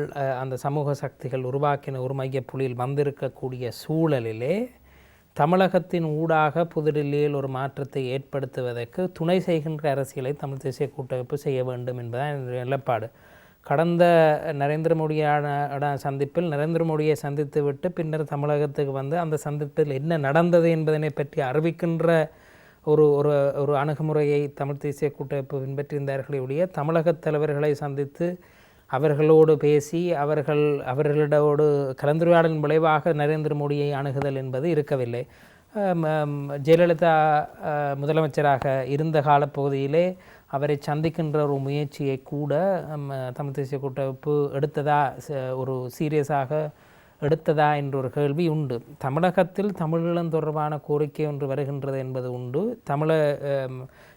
[SPEAKER 2] அந்த சமூக சக்திகள் உருவாக்கின ஒரு மைய புள்ளியில் வந்திருக்கக்கூடிய சூழலிலே தமிழகத்தின் ஊடாக புதுடில்லியில் ஒரு மாற்றத்தை ஏற்படுத்துவதற்கு துணை செய்கின்ற அரசியலை தமிழ் தேசிய கூட்டமைப்பு செய்ய வேண்டும் என்பதுதான் என்னுடைய நிலைப்பாடு. கடந்த நரேந்திர மோடியான சந்திப்பில் நரேந்திர மோடியை சந்தித்து விட்டு பின்னர் தமிழகத்துக்கு வந்து அந்த சந்திப்பில் என்ன நடந்தது என்பதனை பற்றி அறிவிக்கின்ற ஒரு ஒரு ஒரு அணுகுமுறையை தமிழ் தேசிய கூட்டமைப்பு பின்பற்றியிருந்தார்களே தமிழக தலைவர்களை சந்தித்து அவர்களோடு பேசி அவர்களோடு கலந்துரையாடலின் விளைவாக நரேந்திர மோடியை அணுகுதல் என்பது இருக்கவில்லை. ஜெயலலிதா முதலமைச்சராக இருந்த காலப்பகுதியிலே அவரை சந்திக்கின்ற ஒரு முயற்சியை கூட தமிழ் தேசிய கூட்டமைப்பு எடுத்ததா, ஒரு சீரியஸாக எடுத்ததா என்ற ஒரு கேள்வி உண்டு. தமிழகத்தில் தமிழீழம் தொடர்பான கோரிக்கை ஒன்று வருகின்றது என்பது உண்டு.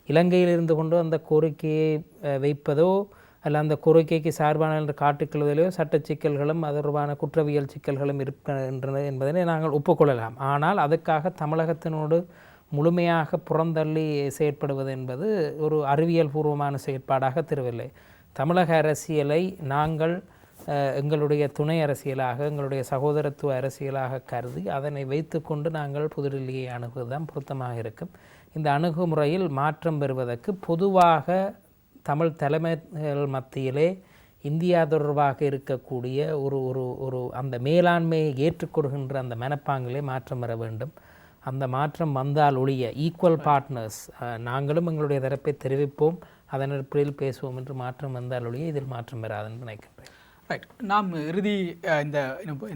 [SPEAKER 2] இலங்கையில் இருந்து கொண்டு அந்த கோரிக்கையை வைப்பதோ அல்ல அந்த கோரிக்கைக்கு சார்பான என்று காட்டிக்கொள்வதிலோ சட்ட சிக்கல்களும் அது தொடர்பான குற்றவியல் சிக்கல்களும் இருக்கின்றன என்பதனை நாங்கள் ஒப்புக்கொள்ளலாம். ஆனால் அதுக்காக தமிழகத்தினோடு முழுமையாக புறந்தள்ளி செயற்படுவது என்பது ஒரு அறிவியல் பூர்வமான செயற்பாடாக தெரியவில்லை. தமிழக அரசியலை நாங்கள் எங்களுடைய துணை அரசியலாக, எங்களுடைய சகோதரத்துவ அரசியலாக கருதி அதனை வைத்து கொண்டு நாங்கள் புதுடில்லியை அணுகுவதுதான் பொருத்தமாக இருக்கும். இந்த அணுகுமுறையில் மாற்றம் பெறுவதற்கு பொதுவாக தமிழ் தலைமைகள் மத்தியிலே இந்தியா தொடர்பாக இருக்கக்கூடிய ஒரு ஒரு ஒரு அந்த மேலாண்மையை ஏற்றுக்கொள்கின்ற அந்த மனப்பாங்கிலே மாற்றம் வர வேண்டும். அந்த மாற்றம் வந்தால் ஒழிய ஈக்குவல் பார்ட்னர்ஸ், நாங்களும் எங்களுடைய தரப்பை தெரிவிப்போம், அதன் அடிப்படையில் பேசுவோம் என்று மாற்றம் வந்தால் ஒழிய இதில் மாற்றம் வராதுன்னு நினைக்கின்றேன்.
[SPEAKER 1] ரைட், நாம் இறுதி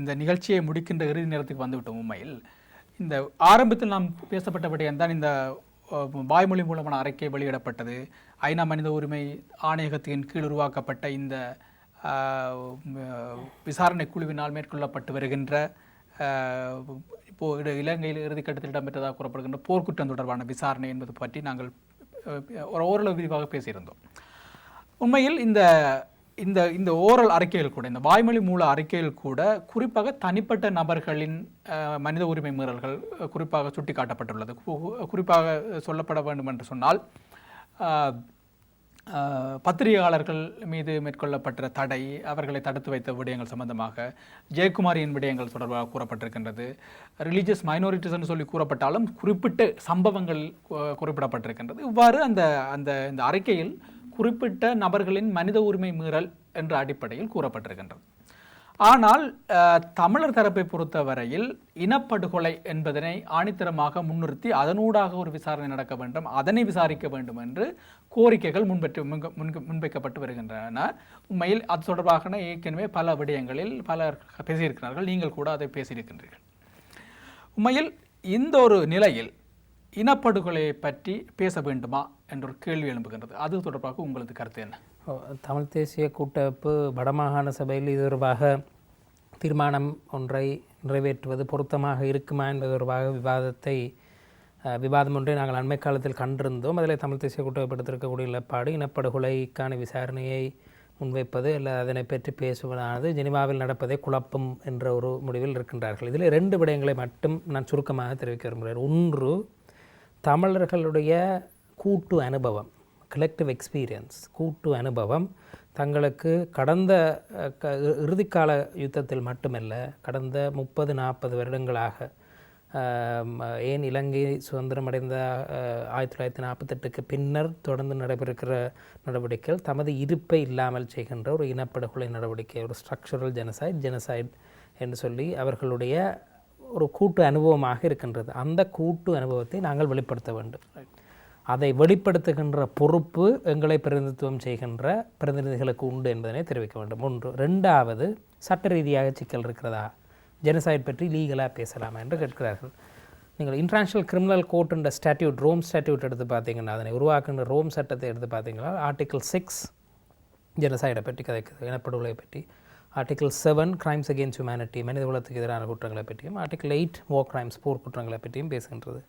[SPEAKER 1] இந்த நிகழ்ச்சியை முடிக்கின்ற இறுதி நேரத்துக்கு வந்துவிட்டோம். உண்மையில் இந்த ஆரம்பத்தில் நாம் பேசப்பட்டபடியாக தான் இந்த வாய்மொழி மூலமான அறிக்கை வெளியிடப்பட்டது. ஐநா மனித உரிமை ஆணையகத்தின் கீழ் உருவாக்கப்பட்ட இந்த விசாரணை குழுவினால் மேற்கொள்ளப்பட்டு வருகின்ற இப்போது இலங்கையில் இறுதிக்கட்டத்தில் இடம்பெற்றதாக கூறப்படுகின்ற போர்க்குற்றம் தொடர்பான விசாரணை என்பது பற்றி நாங்கள் ஓரளவு விரிவாக பேசியிருந்தோம். உண்மையில் இந்த இந்த இந்த ஓரல் அறிக்கைகள் கூட, இந்த வாய்மொழி மூல அறிக்கைகள் கூட குறிப்பாக தனிப்பட்ட நபர்களின் மனித உரிமை மீறல்கள் குறிப்பாக சுட்டிக்காட்டப்பட்டுள்ளது. குறிப்பாக சொல்லப்பட வேண்டும் என்று சொன்னால் பத்திரிகையாளர்கள் மீது மேற்கொள்ளப்பட்ட தடை, அவர்களை தடுத்து வைத்த விடயங்கள் சம்பந்தமாக, ஜெயக்குமாரியின் விடயங்கள் தொடர்பாக கூறப்பட்டிருக்கின்றது. ரிலீஜியஸ் மைனாரிட்டிஸ் என்று சொல்லி கூறப்பட்டாலும் குறிப்பிட்ட சம்பவங்கள் குறிப்பிடப்பட்டிருக்கின்றது. இவ்வாறு அந்த அந்த இந்த அறிக்கையில் குறிப்பிட்ட நபர்களின் மனித உரிமை மீறல் என்ற அடிப்படையில் கூறப்பட்டிருக்கின்றது. ஆனால் தமிழர் தரப்பை பொறுத்தவரையில் இனப்படுகொலை என்பதனை ஆணித்தரமாக முன்னிறுத்தி அதனூடாக ஒரு விசாரணை நடக்க வேண்டும், அதனை விசாரிக்க வேண்டும் என்று கோரிக்கைகள் முன்வைக்கப்பட்டு வருகின்றன. உண்மையில் அது தொடர்பாக ஏற்கனவே பல விடயங்களில் பலர் பேசியிருக்கிறார்கள், நீங்கள் கூட அதை பேசியிருக்கின்றீர்கள். உண்மையில் இந்த ஒரு நிலையில் இனப்படுகொலையை பற்றி பேச வேண்டுமா என்ற ஒரு கேள்வி எழும்புகின்றது. அது தொடர்பாக உங்களது கருத்து என்ன?
[SPEAKER 2] தமிழ் தேசிய கூட்டமைப்பு வடமாகாண சபையில் இது தொடர்பாக தீர்மானம் ஒன்றை நிறைவேற்றுவது பொருத்தமாக இருக்குமா என்பது தொடர்பாக விவாதம் ஒன்றை நாங்கள் அண்மை காலத்தில் கண்டிருந்தோம். அதில் தமிழ் தேசிய கூட்டமைப்பு எடுத்திருக்கக்கூடிய நிலைப்பாடு இனப்படுகொலைக்கான விசாரணையை முன்வைப்பது அல்ல அதனை பற்றி பேசுவதானது ஜெனிவாவில் நடப்பதை குழப்பம் என்ற ஒரு முடிவில் இருக்கின்றார்கள். இதில் 2 விடயங்களை மட்டும் நான் சுருக்கமாக தெரிவிக்க விரும்புகிறேன். ஒன்று, தமிழர்களுடைய கூட்டு அனுபவம், கலெக்டிவ் எக்ஸ்பீரியன்ஸ், கூட்டு அனுபவம் தங்களுக்கு கடந்த இறுதிக்கால யுத்தத்தில் மட்டுமல்ல, கடந்த 30-40 வருடங்களாக, ஏன் இலங்கை சுதந்திரமடைந்த 1948க்கு பின்னர் தொடர்ந்து நடைபெறுகிற நடவடிக்கைகள் தமது இருப்பை இல்லாமல் செய்கின்ற ஒரு இனப்படுகொலை நடவடிக்கை, ஒரு ஸ்ட்ரக்சரல் ஜெனசைட் என்று சொல்லி அவர்களுடைய ஒரு கூட்டு அனுபவமாக இருக்கின்றது. அந்த கூட்டு அனுபவத்தை நாங்கள் வெளிப்படுத்த வேண்டும். அதை வெளிப்படுத்துகின்ற பொறுப்பு எங்களை பிரதிநிதித்துவம் செய்கின்ற பிரதிநிதிகளுக்கு உண்டு என்பதனை தெரிவிக்க வேண்டும். ஒன்று. ரெண்டாவது, சட்ட ரீதியாக சிக்கல் இருக்கிறதா, ஜெனசைட் பற்றி லீகலாக பேசலாமா என்று கேட்கிறார்கள். நீங்கள் இன்டர்நேஷ்னல் கிரிமினல் கோர்ட்டுன்ற ஸ்டாட்யூட், ரோம் ஸ்டாட்யூட் எடுத்து பார்த்தீங்கன்னா, அதனை உருவாக்குகின்ற ரோம் சட்டத்தை எடுத்து பார்த்தீங்கன்னா, ஆர்டிகிள் 6 ஜெனசைடை பற்றி கதைக்குது, இனப்படுகொலை பற்றி. ஆர்டிகிள் 7 கிரைம்ஸ் அகெயின்ஸ்ட் ஹியூமனிட்டி, மனித குலத்துக்கு எதிரான குற்றங்களை பற்றியும், ஆர்டிகிள் 8 வார் கிரைம்ஸ், போர் குற்றங்களை பற்றியும் பேசுகின்றது.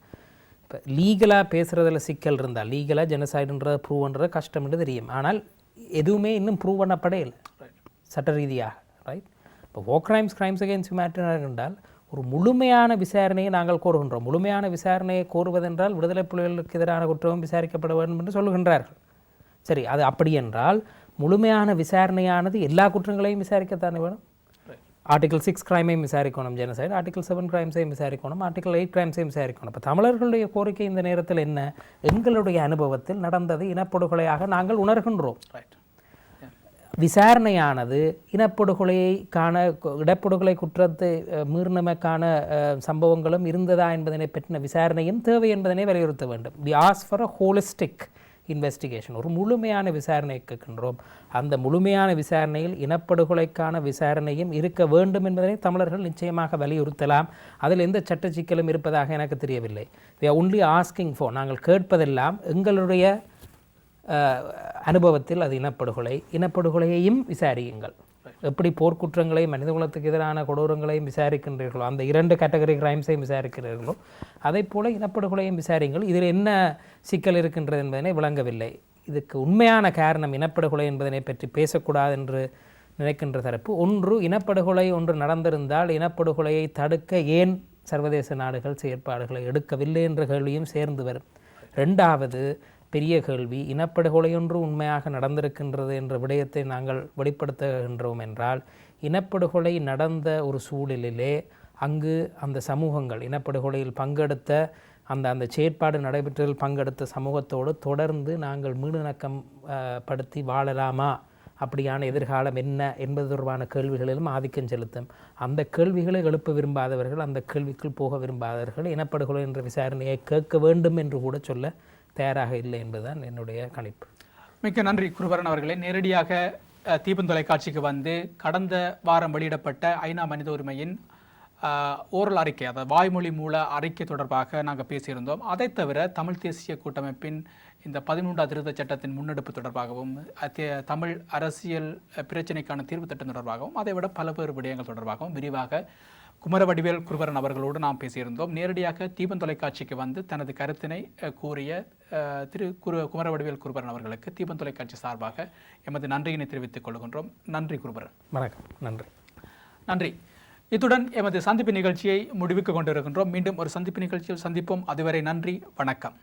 [SPEAKER 2] இப்போ லீகலாக பேசுகிறதுல சிக்கல் இருந்தால், லீகலாக ஜெனசைடுன்றதை ப்ரூவ் பண்ணுறது கஷ்டம்னு தெரியும். ஆனால் எதுவுமே இன்னும் ப்ரூவ் பண்ணப்படே இல்லை சட்ட ரீதியாக. ரைட். இப்போ வார் கிரைம்ஸ், கிரைம்ஸ் அகெயின்ஸ்ட் ஹியூமனிட்டி என்றால் ஒரு முழுமையான விசாரணையை நாங்கள் கோருகின்றோம். முழுமையான விசாரணையை கோருவதென்றால் விடுதலை புலிகளுக்கு எதிரான குற்றமும் விசாரிக்கப்பட வேண்டும் என்று சொல்லுகின்றார்கள். சரி, அது அப்படி என்றால் முழுமையான விசாரணையானது எல்லா குற்றங்களையும் விசாரிக்கத்தானே வேணும். ஆர்டிகிள் 6 கிரைமையும் விசாரிக்கணும் ஜெனசைடு, ஆர்டிகிள் 7 கிரைம்ஸையும் விசாரிக்கணும், ஆர்டிகிள் 8 கிரைம்ஸையும் விசாரிக்கணும். இப்போ தமிழர்களுடைய கோரிக்கை இந்த நேரத்தில் என்ன? எங்களுடைய அனுபவத்தில் நடந்தது இனப்படுகொலையாக நாங்கள் உணர்கின்றோம். விசாரணையானது இடப்படுகொலை குற்றத்தை மீறினமைக்கான சம்பவங்களும் இருந்ததா என்பதனை பற்றின விசாரணையும் தேவை என்பதனை வலியுறுத்த வேண்டும். We ask for a holistic investigation. ஒரு முழுமையான விசாரணை கேட்கின்றோம். அந்த முழுமையான விசாரணையில் இனப்படுகொலைக்கான விசாரணையும் இருக்க வேண்டும் என்பதனை தமிழர்கள் நிச்சயமாக வலியுறுத்தலாம். அதில் எந்த சட்ட சிக்கலும் இருப்பதாக எனக்கு தெரியவில்லை. We are only asking for, நாங்கள் கேட்பதெல்லாம் எங்களுடைய அனுபவத்தில் அது இனப்படுகொலையையும் விசாரியுங்கள். எப்படி போர்க்குற்றங்களையும் மனித குலத்துக்கு எதிரான கொடூரங்களையும் விசாரிக்கின்றீர்களோ, அந்த 2 கேட்டகரி கிரைம்ஸையும் விசாரிக்கிறீர்களோ, அதை போல இனப்படுகொலையும் விசாரியுங்கள். இதில் என்ன சிக்கல் இருக்கின்றது என்பதனை விளங்கவில்லை. இதுக்கு உண்மையான காரணம் இனப்படுகொலை என்பதனை பற்றி பேசக்கூடாது என்று நினைக்கின்ற தரப்பு ஒன்று, இனப்படுகொலை ஒன்று நடந்திருந்தால் இனப்படுகொலையை தடுக்க ஏன் சர்வதேச நாடுகள் செயற்பாடுகளை எடுக்கவில்லை என்ற கேள்வியும் சேர்ந்து வரும். ரெண்டாவது பெரிய கேள்வி, இனப்படுகொலையொன்று உண்மையாக நடந்திருக்கின்றது என்ற விடயத்தை நாங்கள் வெளிப்படுத்துகின்றோம் என்றால், இனப்படுகொலை நடந்த ஒரு சூழலிலே அங்கு அந்த சமூகங்கள், இனப்படுகொலையில் பங்கெடுத்த அந்த செயற்பாடு நடைபெற்றதில் பங்கெடுத்த சமூகத்தோடு தொடர்ந்து நாங்கள் மீளிணக்கம் படுத்தி வாழலாமா, அப்படியான எதிர்காலம் என்ன என்பது தொடர்பான கேள்விகளிலும் ஆதிக்கம் செலுத்தும். அந்த கேள்விகளை எழுப்ப விரும்பாதவர்கள், அந்த கேள்விக்குள் போக விரும்பாதவர்கள் இனப்படுகொலை என்ற விசாரணையை கேட்க வேண்டும் என்று கூட சொல்ல தயாராக இல்லை என்பதுதான் என்னுடைய கணிப்பு.
[SPEAKER 1] மிக்க நன்றி குருபரன் அவர்களே. நேரடியாக தீபம் தொலைக்காட்சிக்கு வந்து கடந்த வாரம் வெளியிடப்பட்ட ஐநா மனித உரிமையின் ஓரல் அறிக்கை, அதாவது வாய்மொழி மூல அறிக்கை தொடர்பாக நாங்கள் பேசியிருந்தோம். அதை தவிர தமிழ் தேசிய கூட்டமைப்பின் இந்த 13ஆம் திருத்தச் சட்டத்தின் முன்னெடுப்பு தொடர்பாகவும், தமிழ் அரசியல் பிரச்சினைக்கான தீர்வு திட்டம் தொடர்பாகவும், அதை விட பல்வேறு விடயங்கள் தொடர்பாகவும் விரிவாக குமரவடிவேல் குருபரன் அவர்களோடு நாம் பேசியிருந்தோம். நேரடியாக தீபம் தொலைக்காட்சிக்கு வந்து தனது கருத்தினை கூறிய குமரவடிவேல் குருபரன் அவர்களுக்கு தீபம் தொலைக்காட்சி சார்பாக எமது நன்றியினை தெரிவித்துக் கொள்கின்றோம். நன்றி குருபரன்.
[SPEAKER 2] வணக்கம்.
[SPEAKER 1] நன்றி. இத்துடன் எமது சந்திப்பு நிகழ்ச்சியை முடிவுக்கு கொண்டிருக்கின்றோம். மீண்டும் ஒரு சந்திப்பு நிகழ்ச்சியில் சந்திப்போம். அதுவரை நன்றி, வணக்கம்.